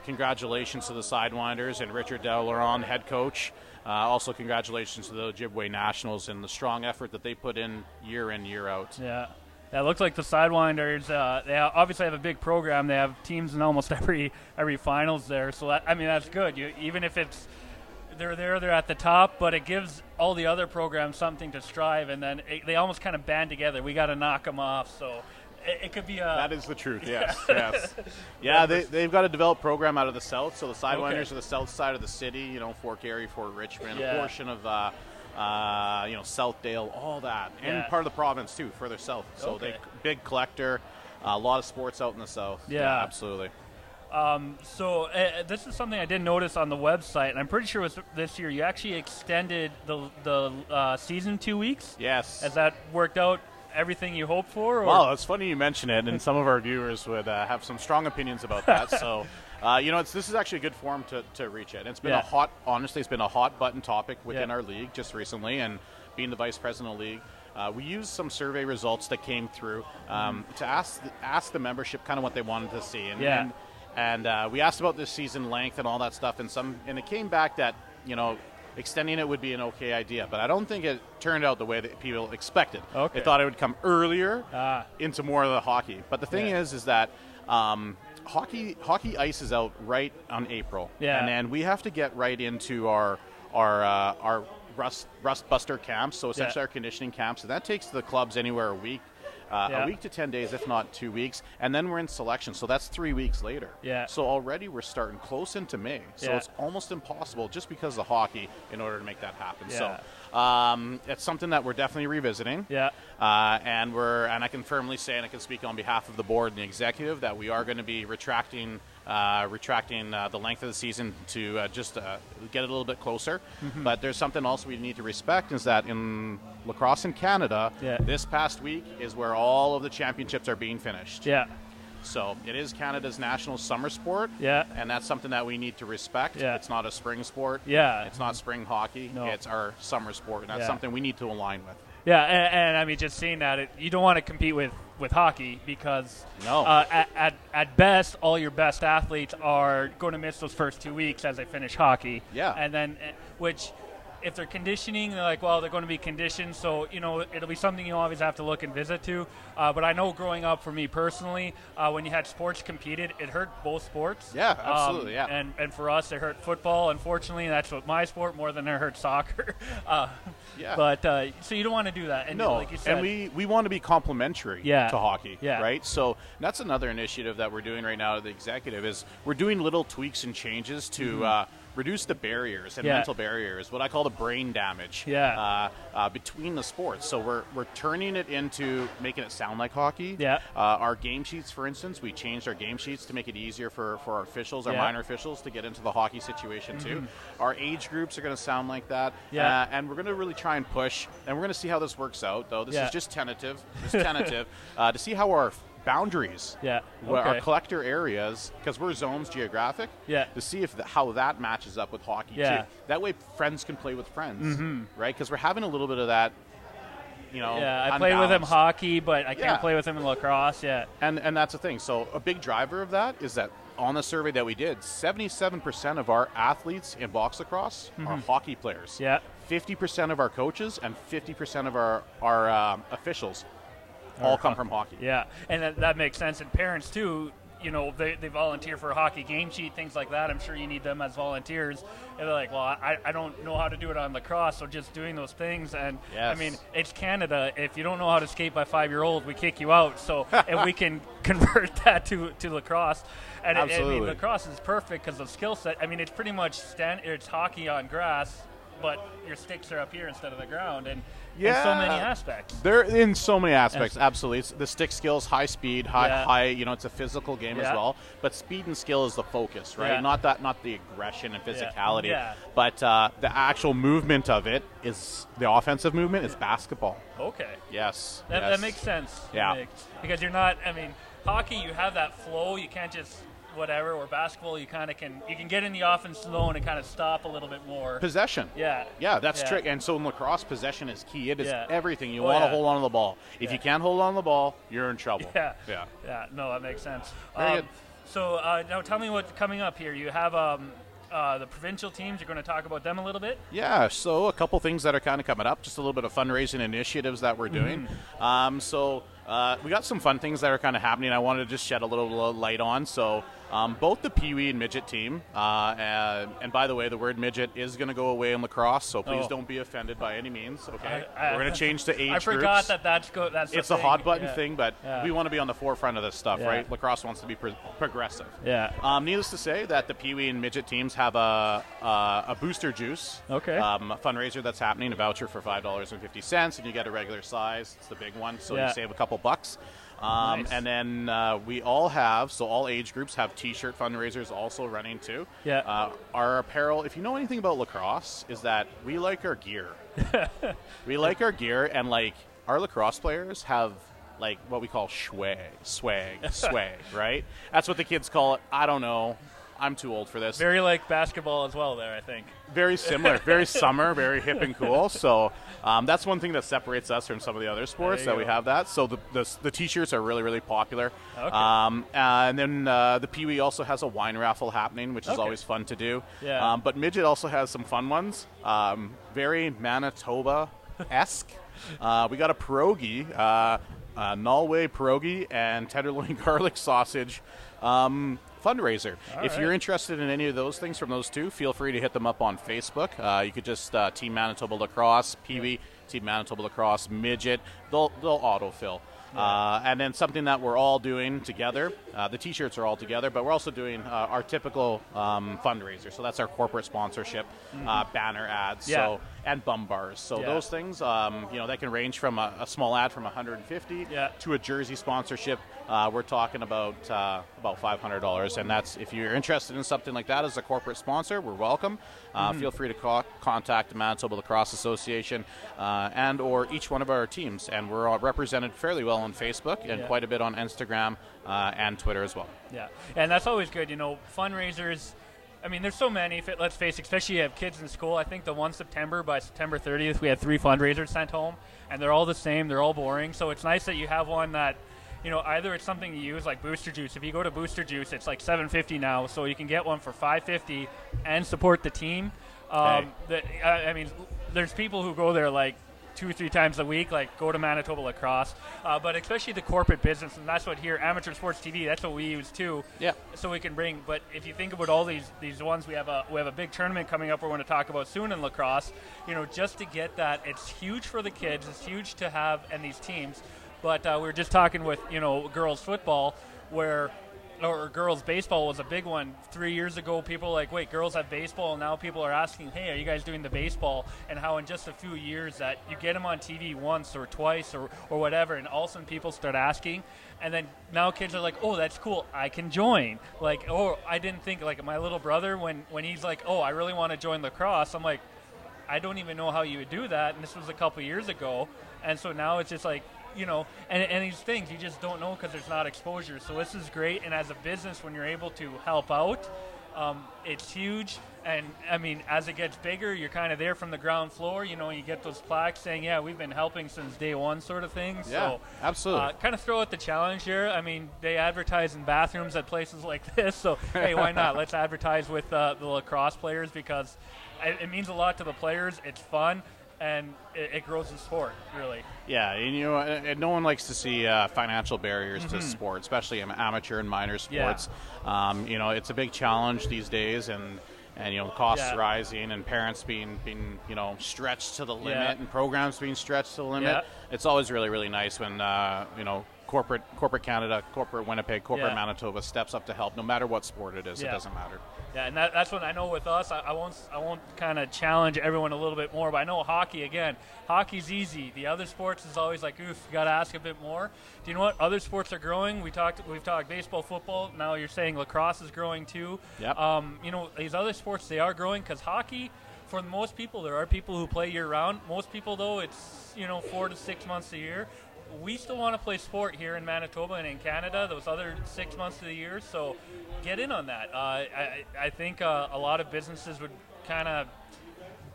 Congratulations to the Sidewinders and Richard Delaron, head coach. Also congratulations to the Ojibwe Nationals and the strong effort that they put in, year out. Yeah, it looks like the Sidewinders, they obviously have a big program. They have teams in almost every finals there. So, that's good. Even if they're at the top, but it gives all the other programs something to strive, and then they almost kind of band together. We got to knock them off. So it could be a... That is the truth, yes. Yeah, they've got a developed program out of the south. So the Sidewinders are the south side of the city, Fort Garry, Fort Richmond, a portion of... Southdale, all that, and part of the province too, further south. So they big collector, a lot of sports out in the south. Yeah, absolutely. So this is something I did notice on the website, and I'm pretty sure it was this year. You actually extended the season 2 weeks. Yes. Has that worked out everything you hoped for? Or? Well, it's funny you mention it, and some of our viewers would have some strong opinions about that. So. This is actually a good forum to reach it. It's been it's been a hot button topic within our league just recently, and being the vice president of the league, we used some survey results that came through to ask the membership kind of what they wanted to see, and we asked about this season length and all that stuff, and it came back that extending it would be an okay idea. But I don't think it turned out the way that people expected. Okay. They thought it would come earlier into more of the hockey. But the thing is that hockey ice is out right on April. Yeah. And then we have to get right into our rust buster camps, so essentially our conditioning camps. So that takes the clubs anywhere a week to 10 days, if not 2 weeks, and then we're in selection. So that's 3 weeks later. Yeah. So already we're starting close into May. So it's almost impossible just because of hockey in order to make that happen. Yeah. So it's something that we're definitely revisiting. Yeah. And I can firmly say, and I can speak on behalf of the board and the executive, that we are going to be retracting the length of the season to just get it a little bit closer. Mm-hmm. But there's something else we need to respect, is that in lacrosse in Canada, this past week is where all of the championships are being finished. Yeah. So it is Canada's national summer sport. Yeah. And that's something that we need to respect. Yeah. It's not a spring sport. Yeah. It's not spring hockey. No. It's our summer sport, and that's something we need to align with. Yeah, and I mean, just seeing that, you don't want to compete with hockey because at best, all your best athletes are going to miss those first 2 weeks as they finish hockey. Yeah. And then, which, if they're conditioning, they're like, well, they're going to be conditioned, so, it'll be something you always have to look and visit to. But I know growing up, for me personally, when you had sports competed, it hurt both sports. Yeah, absolutely, And for us, it hurt football. Unfortunately, that's what my sport more than it hurt soccer. But, so you don't want to do that. And no, like you said, and we want to be complementary to hockey, right? So that's another initiative that we're doing right now at the executive, is we're doing little tweaks and changes to reduce the barriers and mental barriers, what I call the brain damage between the sports. So we're turning it into making it sound like hockey. Our game sheets, for instance, we changed our game sheets to make it easier for our officials, our minor officials, to get into the hockey situation too. Our age groups are going to sound like that. And we're going to really try and push, and we're going to see how this works out, though. This is just tentative. To see how our boundaries, our collector areas, because we're zones geographic, to see how that matches up with hockey too. That way friends can play with friends, right? Because we're having a little bit of that, I play with him hockey, but I can't play with him in lacrosse. And that's the thing. So a big driver of that is that on the survey that we did, 77% of our athletes in box lacrosse are hockey players. 50% of our coaches and 50% of our officials all come from hockey. Yeah, and that makes sense. And parents, too, they volunteer for a hockey game sheet, things like that. I'm sure you need them as volunteers. And they're like, well, I don't know how to do it on lacrosse, so just doing those things. And, I mean, it's Canada. If you don't know how to skate by 5-year-old, we kick you out. So if we can convert that to lacrosse. And I mean, lacrosse is perfect because of skill set. I mean, it's pretty much it's hockey on grass, but your sticks are up here instead of the ground. And in so many aspects. They're in so many aspects, absolutely. It's the stick skills, high speed, high. It's a physical game as well. But speed and skill is the focus, right? Not the aggression and physicality. But the actual movement of it is the offensive movement is basketball. Okay. Yes. That makes sense. Yeah. Because you're not. I mean, hockey, you have that flow. You can't just whatever, or basketball, you kind of can get in the offense zone and kind of stop a little bit more. Possession. That's trick. And so in lacrosse, possession is key. It is everything. You want to hold on to the ball. If you can't hold on to the ball, you're in trouble. No, that makes sense. Very good. So now tell me what's coming up here. You have the provincial teams. You're going to talk about them a little bit. Yeah, so a couple things that are kind of coming up, just a little bit of fundraising initiatives that we're doing. We got some fun things that are kind of happening I wanted to just shed a little light on. So both the Pee Wee and midget team, and by the way, the word midget is going to go away in lacrosse, so please don't be offended by any means, okay? We're going to change to age groups. I forgot that's it's a hot button thing, but we want to be on the forefront of this stuff, right? Lacrosse wants to be progressive. Needless to say that the Pee Wee and midget teams have a booster juice fundraiser that's happening, a voucher for $5.50, and you get a regular size. It's the big one, so you save a couple bucks. Nice. And then we all have, so all age groups have T-shirt fundraisers also running too. Our apparel, if you know anything about lacrosse, is that we like our gear. We like our gear, and like our lacrosse players have like what we call swag, right? That's what the kids call it. I don't know. I'm too old for this. Very like basketball as well there, I think. Very similar, very summer, very hip and cool. So that's one thing that separates us from some of the other sports that we have that. So the T-shirts are really, really popular. Okay. And then the Pee Wee also has a wine raffle happening, which is always fun to do. Yeah. But Midget also has some fun ones. Very Manitoba-esque. We got a pierogi, Norway pierogi, and tenderloin garlic sausage fundraiser. If you're interested in any of those things from those two, feel free to hit them up on Facebook. You could just Team Manitoba Lacrosse, Pee Wee, Team Manitoba Lacrosse, Midget. They'll autofill. And then something that we're all doing together, the T-shirts are all together, but we're also doing our typical fundraiser. So that's our corporate sponsorship, banner ads, and bum bars. So those things, that can range from a small ad from $150 to a jersey sponsorship. We're talking about $500, and that's if you're interested in something like that as a corporate sponsor, we're welcome. Feel free to contact the Manitoba Lacrosse Association and or each one of our teams, and we're represented fairly well on Facebook and quite a bit on Instagram and Twitter as well. Yeah, and that's always good. Fundraisers. I mean, there's so many. Let's face it, especially you have kids in school. I think by September 30th, we had 3 fundraisers sent home, and they're all the same. They're all boring. So it's nice that you have one that, either it's something you use like Booster Juice. If you go to Booster Juice, it's like $7.50 now, so you can get one for $5.50 and support the team. There's people who go there like 2 or 3 times a week, like go to Manitoba Lacrosse, but especially the corporate business, and that's what here, Amateur Sports TV, that's what we use too. Yeah. So we can bring, but if you think about all these ones, we have a big tournament coming up we're going to talk about soon in lacrosse, just to get that, it's huge for the kids, it's huge to have, and these teams, but we were just talking with, girls football, or girls baseball was a big one 3 years ago. People were like, wait, girls have baseball, and now people are asking, hey, are you guys doing the baseball? And how in just a few years that you get them on TV once or twice or whatever, and all of a sudden people start asking, and then now kids are like, oh, that's cool, I can join. Like, oh, I didn't think, like my little brother, when he's like, oh, I really want to join lacrosse, I'm like, I don't even know how you would do that, and this was a couple years ago, and so now it's just like, and these things you just don't know because there's not exposure. So this is great, and as a business, when you're able to help out, it's huge. And I mean, as it gets bigger, you're kind of there from the ground floor. You get those plaques saying, "Yeah, we've been helping since day one," sort of thing. Yeah, so, absolutely. Kind of throw out the challenge here. I mean, they advertise in bathrooms at places like this, so hey, why not? Let's advertise with the lacrosse players because it means a lot to the players. It's fun. And it grows the sport, really. Yeah, and no one likes to see financial barriers to sport, especially amateur and minor sports. Yeah. It's a big challenge these days, and costs rising, and parents being stretched to the limit, and programs being stretched to the limit. Yeah. It's always really, really nice when corporate Canada, corporate Winnipeg, corporate Manitoba steps up to help, no matter what sport it is. It doesn't matter. Yeah, and that's what I know with us. I won't kind of challenge everyone a little bit more, but I know hockey, again, hockey's easy. The other sports is always like, oof, you got to ask a bit more. Do you know what? Other sports are growing. We've talked baseball, football. Now you're saying lacrosse is growing too. Yep. These other sports, they are growing because hockey, for most people, there are people who play year-round. Most people, though, it's 4 to 6 months a year. We still want to play sport here in Manitoba and in Canada, those other 6 months of the year, so get in on that. I think a lot of businesses would kind of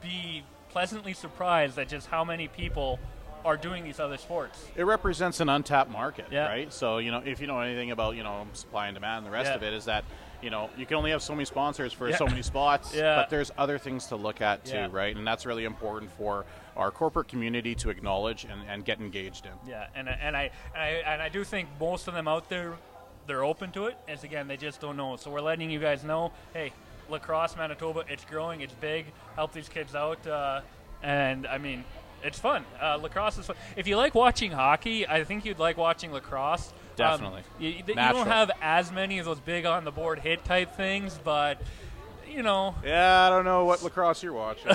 be pleasantly surprised at just how many people are doing these other sports. It represents an untapped market, right? So, if you know anything about, supply and demand, the rest of it is that, you can only have so many sponsors for so many spots, but there's other things to look at too, right? And that's really important for our corporate community to acknowledge and get engaged in. Yeah, and I do think most of them out there, they're open to it. As again, they just don't know. So we're letting you guys know, hey, lacrosse Manitoba, it's growing, it's big. Help these kids out, and I mean, it's fun. Lacrosse is fun. If you like watching hockey, I think you'd like watching lacrosse. Definitely. You don't have as many of those big on the board hit type things, but Yeah, I don't know what lacrosse you're watching.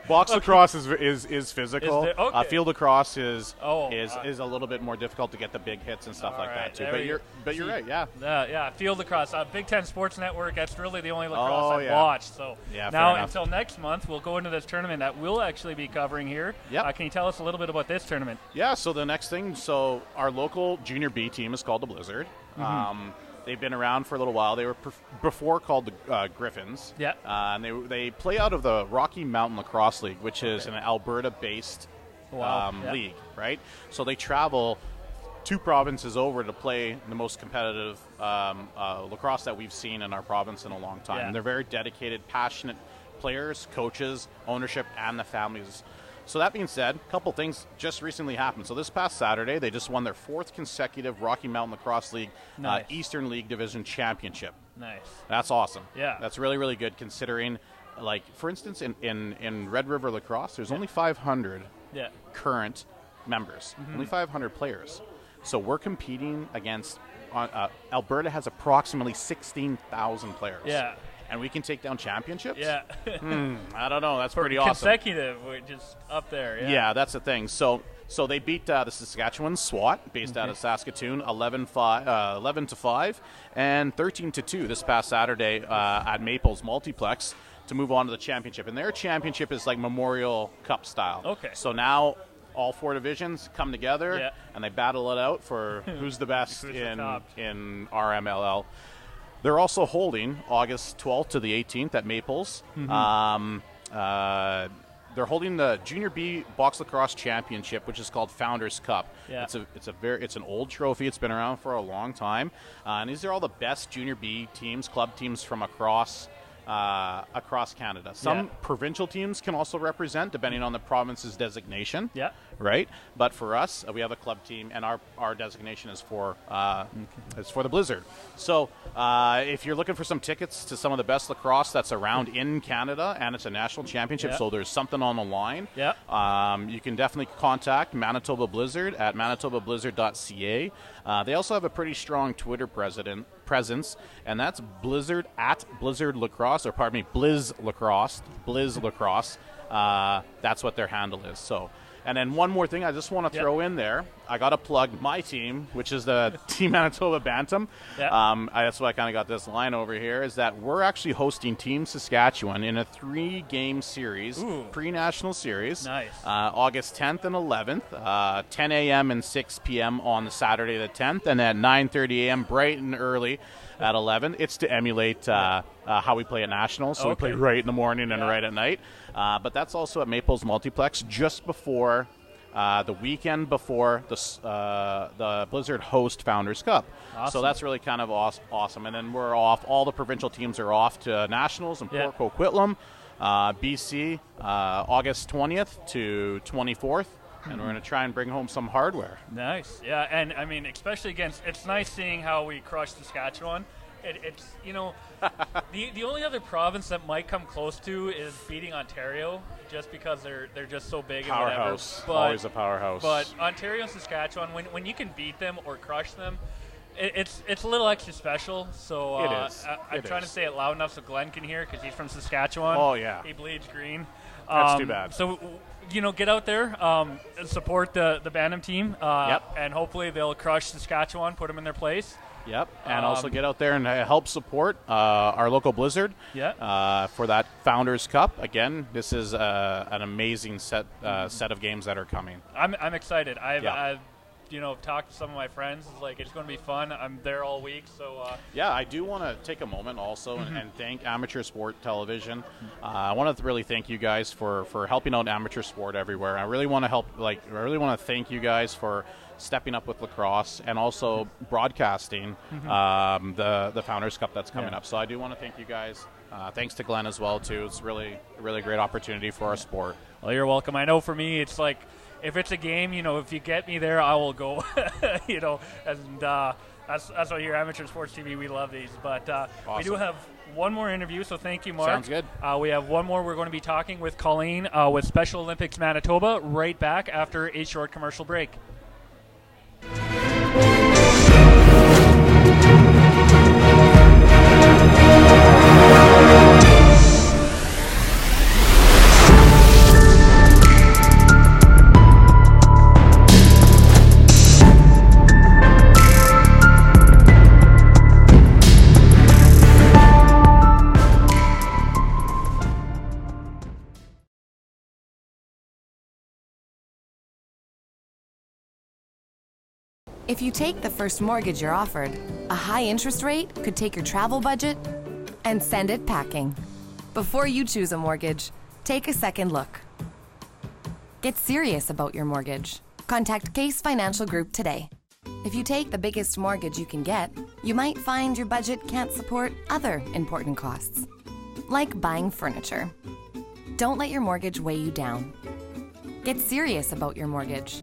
Box lacrosse is physical. Field lacrosse is a little bit more difficult to get the big hits and stuff like that too. But you're right. Yeah. Yeah. Field lacrosse. Big Ten Sports Network. That's really the only lacrosse I've watched. So now until next month, we'll go into this tournament that we'll actually be covering here. Yep. Can you tell us a little bit about this tournament? Yeah. So the next thing. So our local junior B team is called the Blizzard. They've been around for a little while. They were before called the Griffins. Yeah. And they play out of the Rocky Mountain Lacrosse League, which is an Alberta-based league, right? So they travel 2 provinces over to play the most competitive lacrosse that we've seen in our province in a long time. Yeah. And they're very dedicated, passionate players, coaches, ownership, and the families. So that being said, a couple things just recently happened. So this past Saturday, they just won their 4th consecutive Rocky Mountain Lacrosse League Eastern League Division Championship. Nice. That's awesome. Yeah. That's really, really good considering, like, for instance, in Red River Lacrosse, there's only 500 current members, only 500 players. So we're competing against, Alberta has approximately 16,000 players. Yeah. And we can take down championships? Yeah. I don't know. That's pretty awesome. Consecutive, we're just up there. Yeah, yeah, that's the thing. So they beat the Saskatchewan SWAT, based out of Saskatoon, 11-5 and 13-2 this past Saturday at Maples Multiplex to move on to the championship. And their championship is like Memorial Cup style. Okay. So now all 4 divisions come together and they battle it out for who's the best in RMLL. They're also holding August 12th to the 18th at Maples. They're holding the Junior B Box Lacrosse Championship, which is called Founders Cup. Yeah. It's an old trophy. It's been around for a long time, and these are all the best Junior B teams, club teams from across Canada. Some provincial teams can also represent, depending on the province's designation. Yeah. Right. But for us, we have a club team, and our designation is for the Blizzard. So if you're looking for some tickets to some of the best lacrosse that's around in Canada, and it's a national championship, so there's something on the line. Yeah. You can definitely contact Manitoba Blizzard at manitobablizzard.ca. They also have a pretty strong Twitter presence, and that's Blizzard at Blizzard Lacrosse, or pardon me, Blizz Lacrosse. That's what their handle is. So, and then one more thing I just want to throw in there. I got to plug my team, which is the Team Manitoba Bantam. That's why I kind of got this line over here, is that we're actually hosting Team Saskatchewan in a 3-game series, pre-national series. Nice. August 10th and 11th, 10 a.m. and 6 p.m. on the Saturday the 10th, and at 9:30 a.m. bright and early at 11. It's to emulate how we play at nationals, so we play right in the morning and right at night. But that's also at Maples Multiplex just before the weekend before the Blizzard host Founders Cup. Awesome. So that's really kind of awesome. And then we're off. All the provincial teams are off to nationals in Port Coquitlam, BC, August 20th to 24th. And we're going to try and bring home some hardware. Nice. Yeah, and I mean, especially it's nice seeing how we crushed Saskatchewan. It's the only other province that might come close to is beating Ontario, just because they're just so big. Powerhouse. And whatever. Always a powerhouse. But Ontario and Saskatchewan, when you can beat them or crush them, it's a little extra special. So it is. I'm trying to say it loud enough so Glenn can hear, because he's from Saskatchewan. Oh yeah. He bleeds green. That's too bad. So, get out there, and support the Bantam team, and hopefully they'll crush Saskatchewan, put them in their place. Yep, and also get out there and help support our local Blizzard for that Founders Cup. Again, this is an amazing set of games that are coming. I'm excited. I've talked to some of my friends. It's going to be fun. I'm there all week. So I do want to take a moment also and thank Amateur Sport Television. I want to really thank you guys for helping out amateur sport everywhere. I really want to thank you guys for stepping up with lacrosse and also broadcasting the Founders Cup that's coming up. So I do want to thank you guys. Thanks to Glenn as well too. It's really a great opportunity for our sport. Well, you're welcome. I know for me, it's like, if it's a game, if you get me there, I will go. And that's what here, Amateur Sports TV, we love these. But awesome. We do have one more interview, so thank you, Mark. Sounds good. We have one more. We're going to be talking with Colleen with Special Olympics Manitoba right back after a short commercial break. If you take the first mortgage you're offered, a high interest rate could take your travel budget and send it packing. Before you choose a mortgage, take a second look. Get serious about your mortgage. Contact Case Financial Group today. If you take the biggest mortgage you can get, you might find your budget can't support other important costs, like buying furniture. Don't let your mortgage weigh you down. Get serious about your mortgage.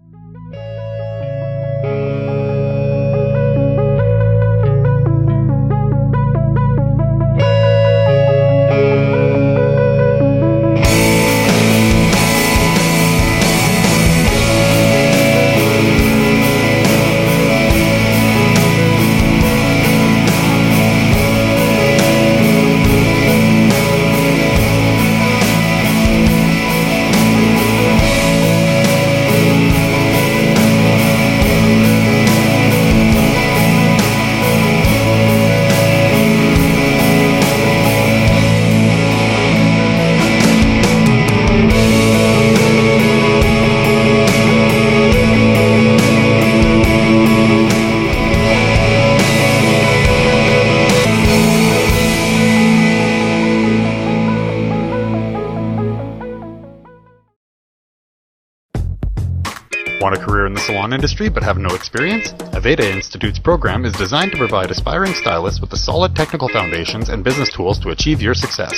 Want a career in the salon industry but have no experience? Aveda Institute's program is designed to provide aspiring stylists with the solid technical foundations and business tools to achieve your success.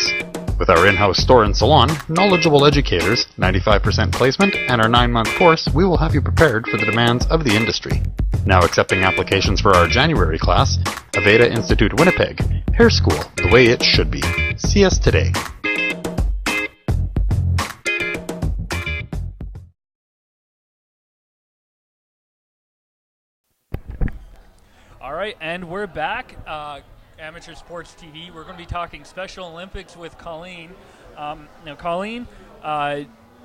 With our in-house store and salon, knowledgeable educators, 95% placement, and our 9-month course, we will have you prepared for the demands of the industry. Now accepting applications for our January class, Aveda Institute Winnipeg, Hair School, the way it should be. See us today. All right, and we're back. Amateur Sports TV. We're going to be talking Special Olympics with Colleen. Now, Colleen,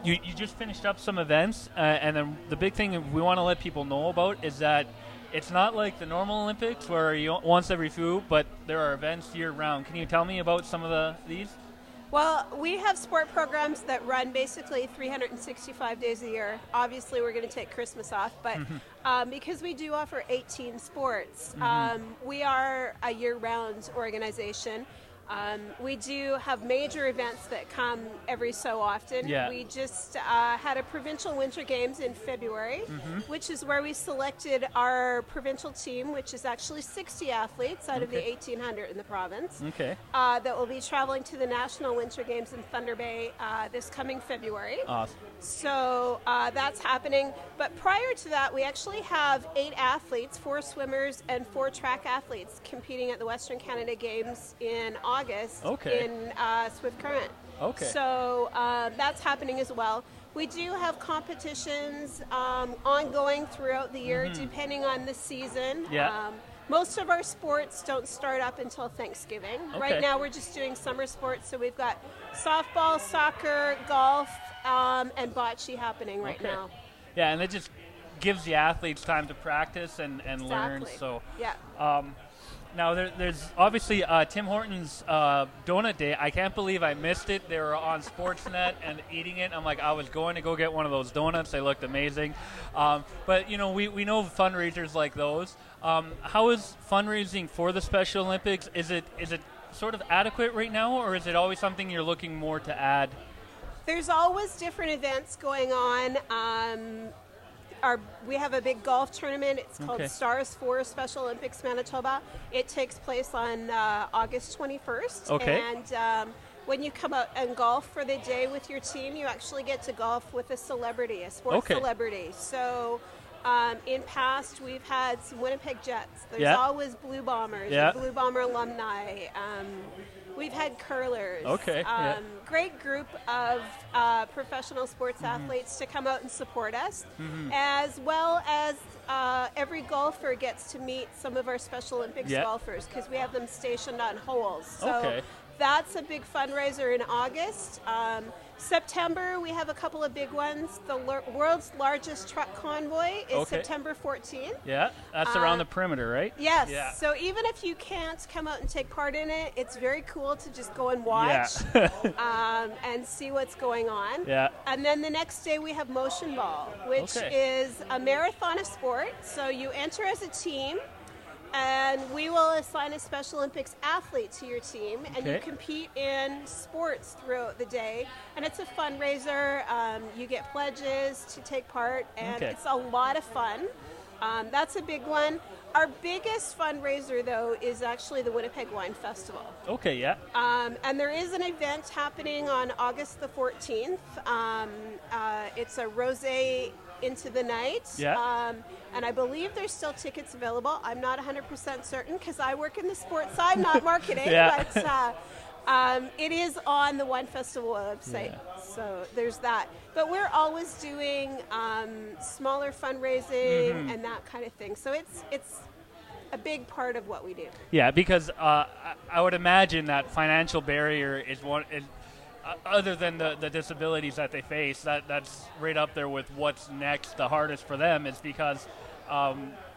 you just finished up some events, and then the big thing we want to let people know about is that it's not like the normal Olympics where you once every few, but there are events year-round. Can you tell me about some of these? Well, we have sport programs that run basically 365 days a year. Obviously, we're going to take Christmas off, but because we do offer 18 sports, we are a year-round organization. We do have major events that come every so often. Yeah. We just had a provincial winter games in February, which is where we selected our provincial team, which is actually 60 athletes out of the 1,800 in the province. Okay. That will be traveling to the National Winter Games in Thunder Bay this coming February. Awesome. So that's happening. But prior to that, we actually have 8 athletes, 4 swimmers and 4 track athletes competing at the Western Canada Games in August in Swift Current. Okay. So that's happening as well. We do have competitions ongoing throughout the year, depending on the season. Yeah. Most of our sports don't start up until Thanksgiving. Okay. Right now we're just doing summer sports, so we've got softball, soccer, golf, and bocce happening right now. Yeah, and it just gives the athletes time to practice and learn. So yeah. Now there's obviously Tim Hortons Donut Day. I can't believe I missed it. They were on Sportsnet and eating it. I'm like, I was going to go get one of those donuts. They looked amazing. But you know, we know fundraisers like those. How is fundraising for the Special Olympics? Is it sort of adequate right now, or is it always something you're looking more to add? There's always different events going on. We have a big golf tournament. It's called Stars 4 Special Olympics Manitoba. It takes place on August 21st. Okay. And when you come out and golf for the day with your team, you actually get to golf with a celebrity, a sports celebrity. So in past, we've had some Winnipeg Jets. There's always Blue Bombers, Blue Bomber alumni. We've had curlers. Great group of professional sports athletes to come out and support us, as well as every golfer gets to meet some of our Special Olympics golfers because we have them stationed on holes. So that's a big fundraiser in August. September, we have a couple of big ones. The world's largest truck convoy is September 14th. Yeah, that's around the perimeter, right? Yes. Yeah. So even if you can't come out and take part in it, it's very cool to just go and watch and see what's going on. Yeah. And then the next day we have Motion Ball, which is a marathon of sport. So you enter as a team, and we will assign a Special Olympics athlete to your team, and you compete in sports throughout the day. And it's a fundraiser. You get pledges to take part, and it's a lot of fun. That's a big one. Our biggest fundraiser, though, is actually the Winnipeg Wine Festival. Okay, yeah. And there is an event happening on August the 14th. It's a rosé into the night. Yeah. And I believe there's still tickets available. I'm not 100% certain because I work in the sports side, not marketing. But it is on the Wine Festival website. Yeah. So there's that. But we're always doing smaller fundraising and that kind of thing. So it's a big part of what we do. Yeah, because I would imagine that financial barrier is one. Other than the disabilities that they face, that's right up there with what's next. The hardest for them is because,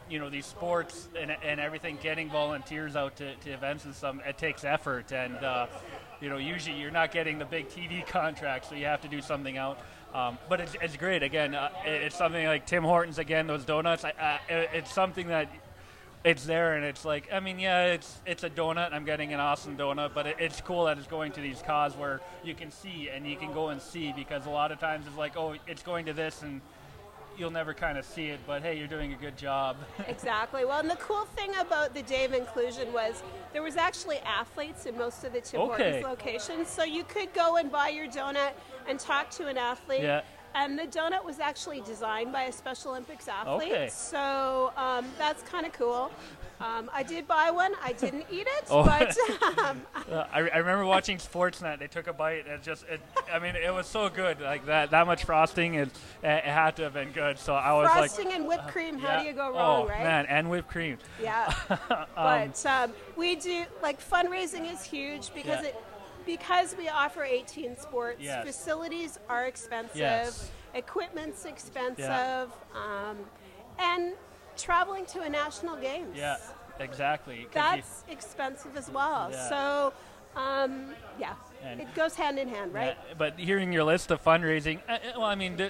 these sports and everything, getting volunteers out to events and stuff, it takes effort. And, usually you're not getting the big TV contract, so you have to do something out. But it's great. Again, it's something like Tim Hortons, again, those donuts. It's something that it's there, and it's like, it's a donut. I'm getting an awesome donut, but it's cool that it's going to these causes where you can see and you can go and see, because a lot of times it's like, oh, it's going to this, and you'll never kind of see it, but hey, you're doing a good job. Exactly. Well, and the cool thing about the Day of Inclusion was there was actually athletes in most of the Tim Hortons locations, so you could go and buy your donut and talk to an athlete. Yeah. And the donut was actually designed by a Special Olympics athlete, so that's kind of cool. I did buy one. I didn't eat it, but I remember watching Sportsnet. They took a bite. It was so good. Like that much frosting, it had to have been good. So I was frosting and whipped cream. How do you go wrong, right? Oh man, and whipped cream. Yeah, but we do fundraising is huge because because we offer 18 sports, facilities are expensive, equipment's expensive, and traveling to a national games. Yeah, exactly. That's expensive as well. Yeah. So, it goes hand in hand, right? Yeah, but hearing your list of fundraising,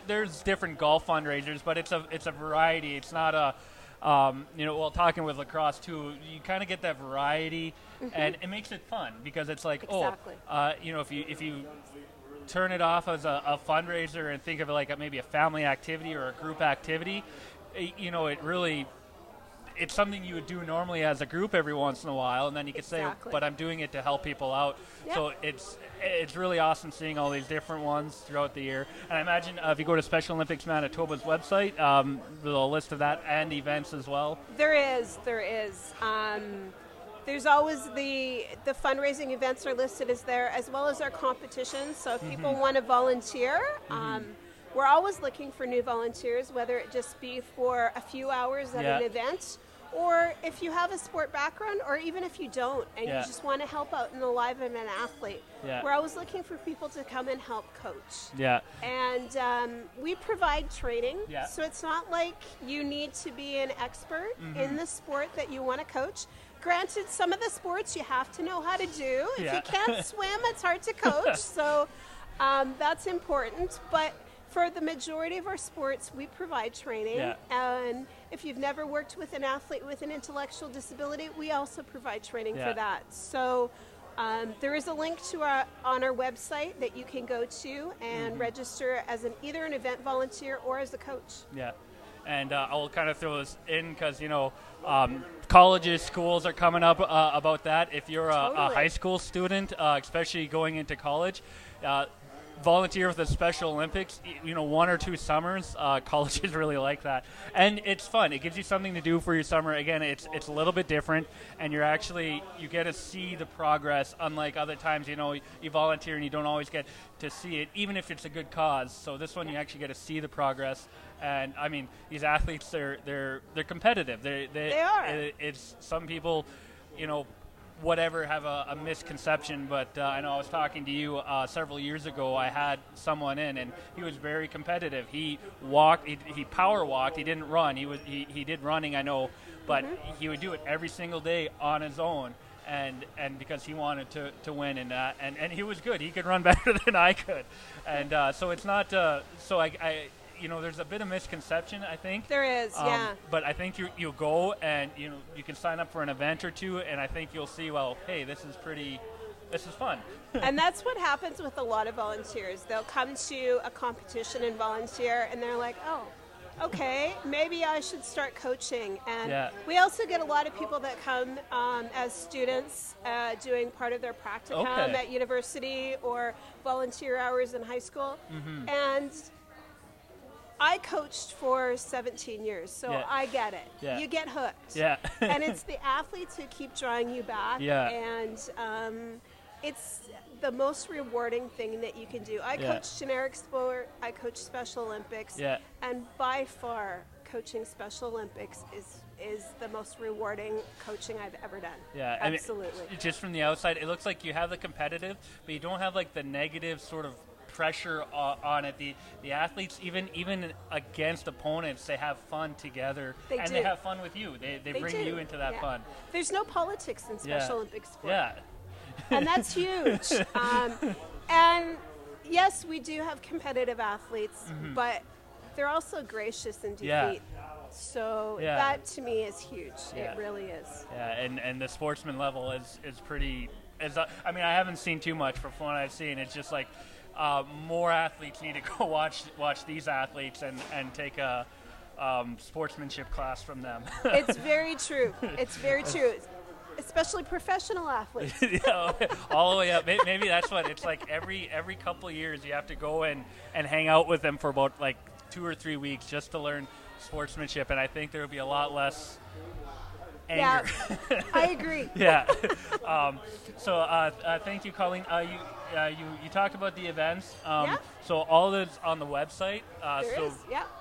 there's different golf fundraisers, but it's a variety. It's not a talking with lacrosse too, you kind of get that variety, and it makes it fun because it's like, if you turn it off as a fundraiser and think of it like maybe a family activity or a group activity, it's something you would do normally as a group every once in a while, and then you could say, but I'm doing it to help people out. Yep. So it's really awesome seeing all these different ones throughout the year. And I imagine if you go to Special Olympics Manitoba's website, there's a list of that and events as well. There is. There's always the fundraising events are listed as there, as well as our competitions. So if people want to volunteer, we're always looking for new volunteers, whether it just be for a few hours at an event, or if you have a sport background, or even if you don't and you just want to help out in the life of an athlete. Yeah. We're always looking for people to come and help coach. Yeah. And we provide training, so it's not like you need to be an expert in the sport that you want to coach. Granted, some of the sports you have to know how to do. If you can't swim, it's hard to coach, so that's important. But for the majority of our sports, we provide training. Yeah. And if you've never worked with an athlete with an intellectual disability, we also provide training for that. So there is a link to on our website that you can go to and register as either an event volunteer or as a coach. Yeah. And I will kind of throw this in because, colleges, schools are coming up about that. If you're a high school student, especially going into college, volunteer with the Special Olympics, 1 or 2 summers. Colleges really like that. And it's fun. It gives you something to do for your summer. Again, it's a little bit different, and you get to see the progress, unlike other times, you volunteer and you don't always get to see it, even if it's a good cause. So this one, you actually get to see the progress. And, these athletes, they're competitive. They are. It's some people, whatever have a misconception, but I know I was talking to you several years ago. I had someone in, and he was very competitive. He walked, he power walked. He didn't run. He did running, I know, but he would do it every single day on his own. And because he wanted to win, and he was good. He could run better than I could, and so it's not. So I there's a bit of misconception, I think. There is, yeah. But I think you go and you can sign up for an event or two, and I think you'll see. Well, hey, this is fun. And that's what happens with a lot of volunteers. They'll come to a competition and volunteer, and they're like, oh, okay, maybe I should start coaching. And we also get a lot of people that come as students doing part of their practicum at university or volunteer hours in high school. And I coached for 17 years, so I get it. Yeah. You get hooked. Yeah. And it's the athletes who keep drawing you back. Yeah. And it's the most rewarding thing that you can do. I coach generic sport, I coach Special Olympics, and by far coaching Special Olympics is the most rewarding coaching I've ever done. Yeah, absolutely. I mean, just from the outside, it looks like you have the competitive, but you don't have like the negative sort of pressure on it. The athletes, even against opponents, they have fun together, They have fun with you. They bring you into that fun. There's no politics in Special Olympics sport. Yeah. And that's huge. And yes, we do have competitive athletes, but they're also gracious in defeat. So that to me is huge. It really is. Yeah, and the sportsman level is pretty. I mean, I haven't seen too much, but from what I've seen, it's just like more athletes need to go watch these athletes and take a sportsmanship class from them. It's very true. It's very true. Especially professional athletes. All the way up. Maybe that's what it's like. Every couple of years, you have to go and hang out with them for about like 2 or 3 weeks just to learn sportsmanship. And I think there will be a lot less anger. Yeah, I agree. So thank you, Colleen. You talked about the events. So all of it's on the website.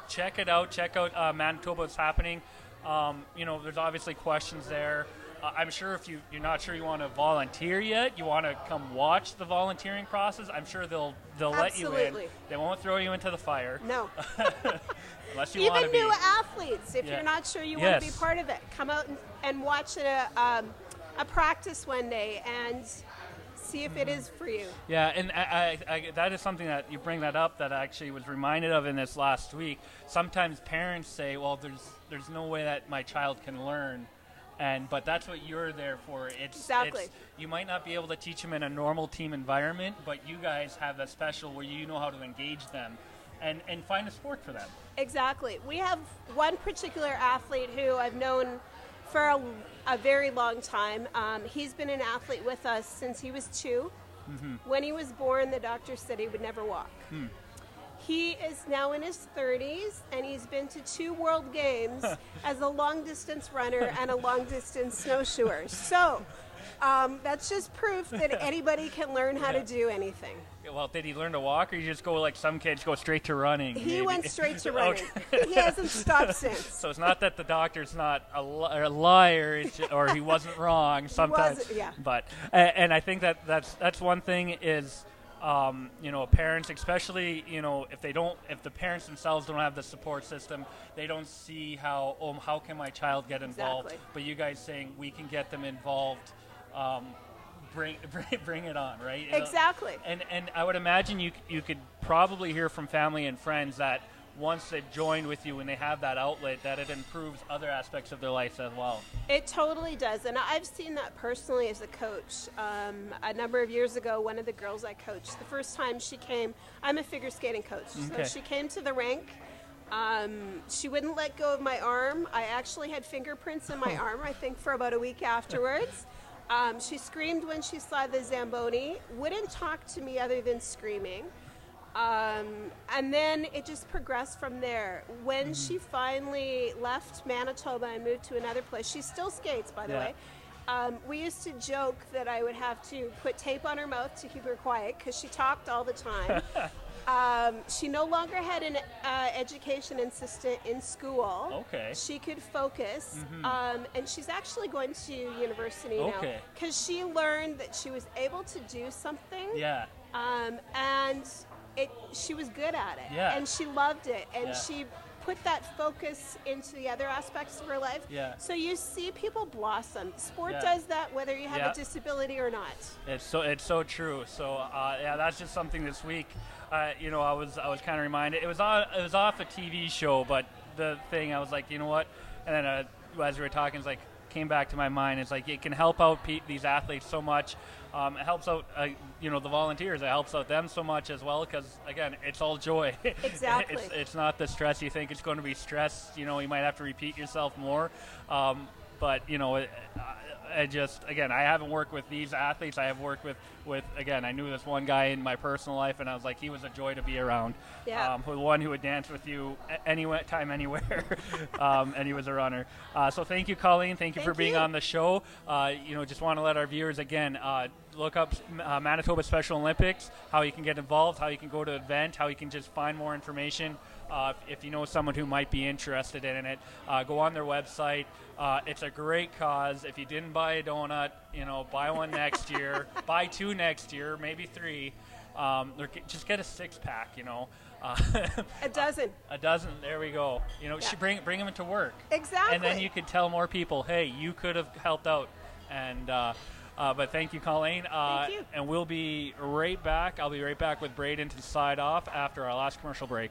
Check it out. Check out Manitoba. It's happening. There's obviously questions there. I'm sure if you're not sure you want to volunteer yet, you want to come watch the volunteering process, I'm sure they'll let you in. They won't throw you into the fire. No. Unless you want to be. Even new athletes, if you're not sure you want to be part of it, come out and watch a practice one day and see if it is for you. Yeah, and I that is something that you bring that up that I actually was reminded of in this last week. Sometimes parents say, well, there's no way that my child can learn. But that's what you're there for. Exactly. You might not be able to teach them in a normal team environment, but you guys have that special where you know how to engage them and find a sport for them. Exactly. We have one particular athlete who I've known for a very long time. He's been an athlete with us since he was 2. When he was born, the doctor said he would never walk. He is now in his 30s, and he's been to 2 World Games as a long-distance runner and a long-distance snowshoer. So that's just proof that anybody can learn how to do anything. Well, did he learn to walk, or you just go like some kids go straight to running? He went straight to running. He hasn't stopped since. So it's not that the doctor's not a liar, or he wasn't wrong sometimes. But and I think that's one thing is. Parents, especially, if the parents themselves don't have the support system, they don't see how can my child get involved? Exactly. But you guys saying we can get them involved, bring it on, right? Exactly. And I would imagine you could probably hear from family and friends that once they've joined with you and they have that outlet, that it improves other aspects of their life as well. It totally does, and I've seen that personally as a coach. A number of years ago, one of the girls I coached, the first time she came, I'm a figure skating coach, so she came to the rink. She wouldn't let go of my arm. I actually had fingerprints in my arm, I think, for about a week afterwards. She screamed when she saw the Zamboni, wouldn't talk to me other than screaming. And then it just progressed from there. When she finally left Manitoba and moved to another place, she still skates, by the way. We used to joke that I would have to put tape on her mouth to keep her quiet because she talked all the time. She no longer had an education assistant in school. Okay. She could focus, and she's actually going to university now because she learned that she was able to do something. Yeah. And she was good at it. Yeah. And she loved it, and she put that focus into the other aspects of her life. Yeah. So you see people blossom. Sport does that whether you have a disability or not. It's so true. So that's just something this week. I was kind of reminded. It was off a TV show, but the thing I was like, you know what? And then as we were talking, it's like came back to my mind. It's like it can help out these athletes so much. It helps out the volunteers. It helps out them so much as well because again, it's all joy. Exactly. It's not the stress you think it's going to be. Stress. You might have to repeat yourself more. But I haven't worked with these athletes. I have worked with again, I knew this one guy in my personal life, and I was like, he was a joy to be around. Yeah. The one who would dance with you anytime, anywhere, and he was a runner. So thank you, Colleen. Thank you for being on the show. Just want to let our viewers, again, look up Manitoba Special Olympics, how you can get involved, how you can go to an event, how you can just find more information. If you know someone who might be interested in it, go on their website. It's a great cause. If you didn't buy a donut, buy one next year, buy two next year, maybe three. Just get a 6-pack, A dozen. A dozen, there we go. Bring them into work. Exactly. And then you could tell more people, hey, you could have helped out. And but thank you, Colleen. Thank you. And we'll be right back. I'll be right back with Braden to side off after our last commercial break.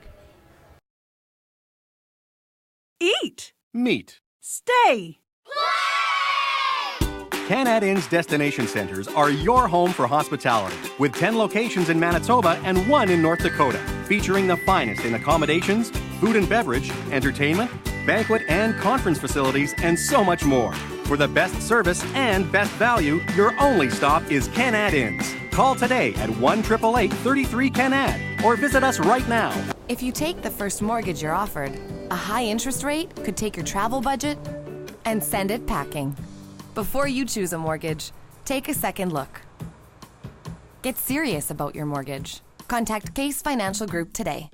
Eat. Meet. Stay. Canad Inn's destination centers are your home for hospitality, with 10 locations in Manitoba and 1 in North Dakota, featuring the finest in accommodations, food and beverage, entertainment, banquet and conference facilities, and so much more. For the best service and best value, your only stop is Canad Inns. Call today at 1-888-33-CANAD or visit us right now. If you take the first mortgage you're offered, a high interest rate could take your travel budget and send it packing. Before you choose a mortgage, take a second look. Get serious about your mortgage. Contact Case Financial Group today.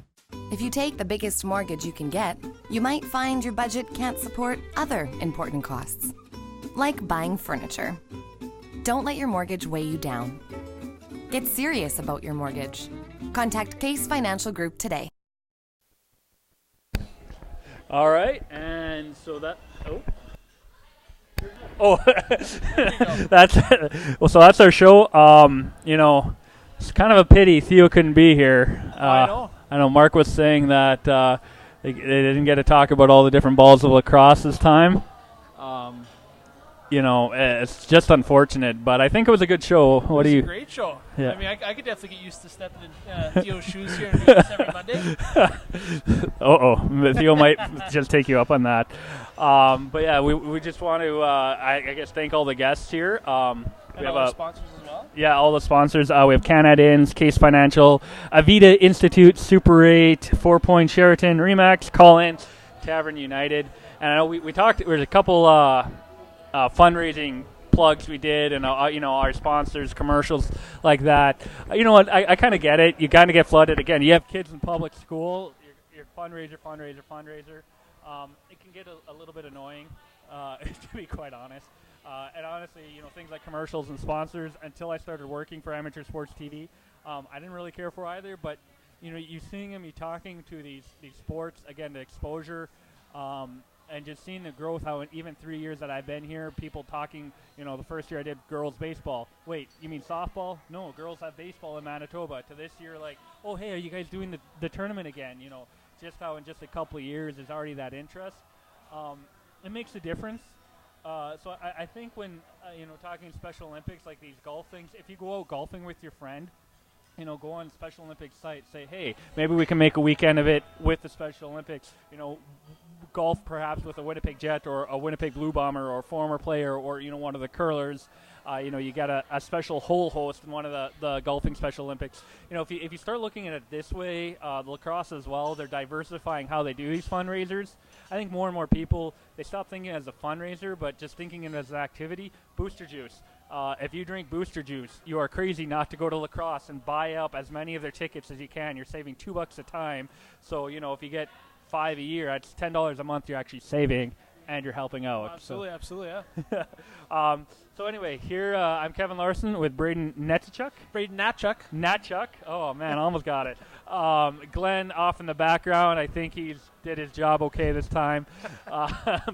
If you take the biggest mortgage you can get, you might find your budget can't support other important costs, like buying furniture. Don't let your mortgage weigh you down. Get serious about your mortgage. Contact Case Financial Group today. All right, and so that that's our show. It's kind of a pity Theo couldn't be here. I know Mark was saying that they didn't get to talk about all the different balls of lacrosse this time. It's just unfortunate, but I think it was a good show. What do you? It was a great show. Yeah. I mean, I could definitely get used to stepping in Theo's shoes here and doing this every Monday. Theo might just take you up on that. But yeah, we just want to, I guess, thank all the guests here. We have all the sponsors as well. Yeah, all the sponsors. We have Canad Inns, Case Financial, Avita Institute, Super 8, 4 Point Sheraton, Remax, Call-In, Tavern United. And I know we talked, there was a couple fundraising plugs we did, and our sponsors, commercials like that. You know what? I kind of get it. You kind of get flooded again. You have kids in public school. Your fundraiser. It can get a little bit annoying, to be quite honest. And honestly, things like commercials and sponsors. Until I started working for Amateur Sports TV, I didn't really care for either. But you seeing them, you talking to these sports again, the exposure. And just seeing the growth, how in even 3 years that I've been here, people talking, the first year I did girls baseball. Wait, you mean softball? No, girls have baseball in Manitoba. To this year, like, oh, hey, are you guys doing the tournament again? Just how in just a couple of years there's already that interest. It makes a difference. So I think when, talking Special Olympics, like these golf things, if you go out golfing with your friend, go on Special Olympics site, say, hey, maybe we can make a weekend of it with the Special Olympics, golf perhaps with a Winnipeg Jet or a Winnipeg Blue Bomber or a former player or, one of the curlers. You got a special hole host in one of the golfing Special Olympics. If you start looking at it this way, the lacrosse as well, they're diversifying how they do these fundraisers. I think more and more people, they stop thinking as a fundraiser, but just thinking it as an activity. Booster Juice. If you drink Booster Juice, you are crazy not to go to lacrosse and buy up as many of their tickets as you can. You're saving $2 a time. So, if you get 5 a year, that's $10 a month you're actually saving, and you're helping out. Absolutely, yeah. So anyway, here I'm Kevin Larson with Braden Natchuk. Natchuk. Oh, man, I almost got it. Glenn off in the background. I think he's did his job okay this time,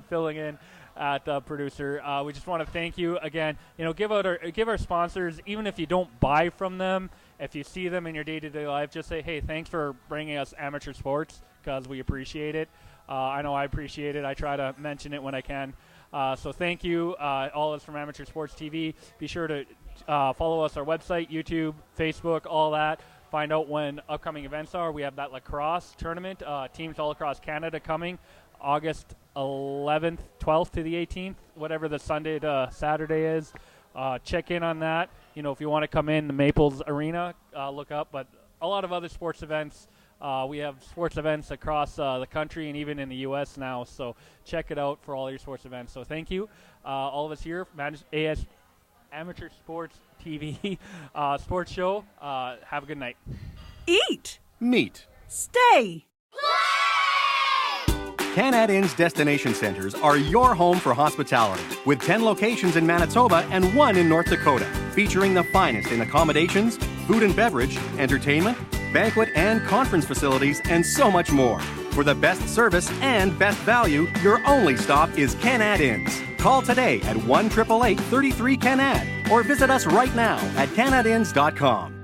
filling in at producer. We just want to thank you again. Give our sponsors, even if you don't buy from them, if you see them in your day-to-day life, just say, hey, thanks for bringing us amateur sports, because we appreciate it. I know I appreciate it. I try to mention it when I can. So thank you, all of us from Amateur Sports TV. Be sure to follow us, our website, YouTube, Facebook, all that. Find out when upcoming events are. We have that lacrosse tournament, teams all across Canada coming August 11th, 12th to the 18th, whatever the Sunday to Saturday is. Check in on that. If you want to come in the Maples Arena, look up. But a lot of other sports events. We have sports events across the country and even in the U.S. now. So check it out for all your sports events. So thank you, all of us here, Amateur Sports TV Sports Show. Have a good night. Eat. Meet. Stay. Canad Inn's destination centers are your home for hospitality, with 10 locations in Manitoba and 1 in North Dakota, featuring the finest in accommodations, food and beverage, entertainment, banquet and conference facilities, and so much more. For the best service and best value, your only stop is Canad Inns. Call today at 1-888-33-CANAD or visit us right now at canadinns.com.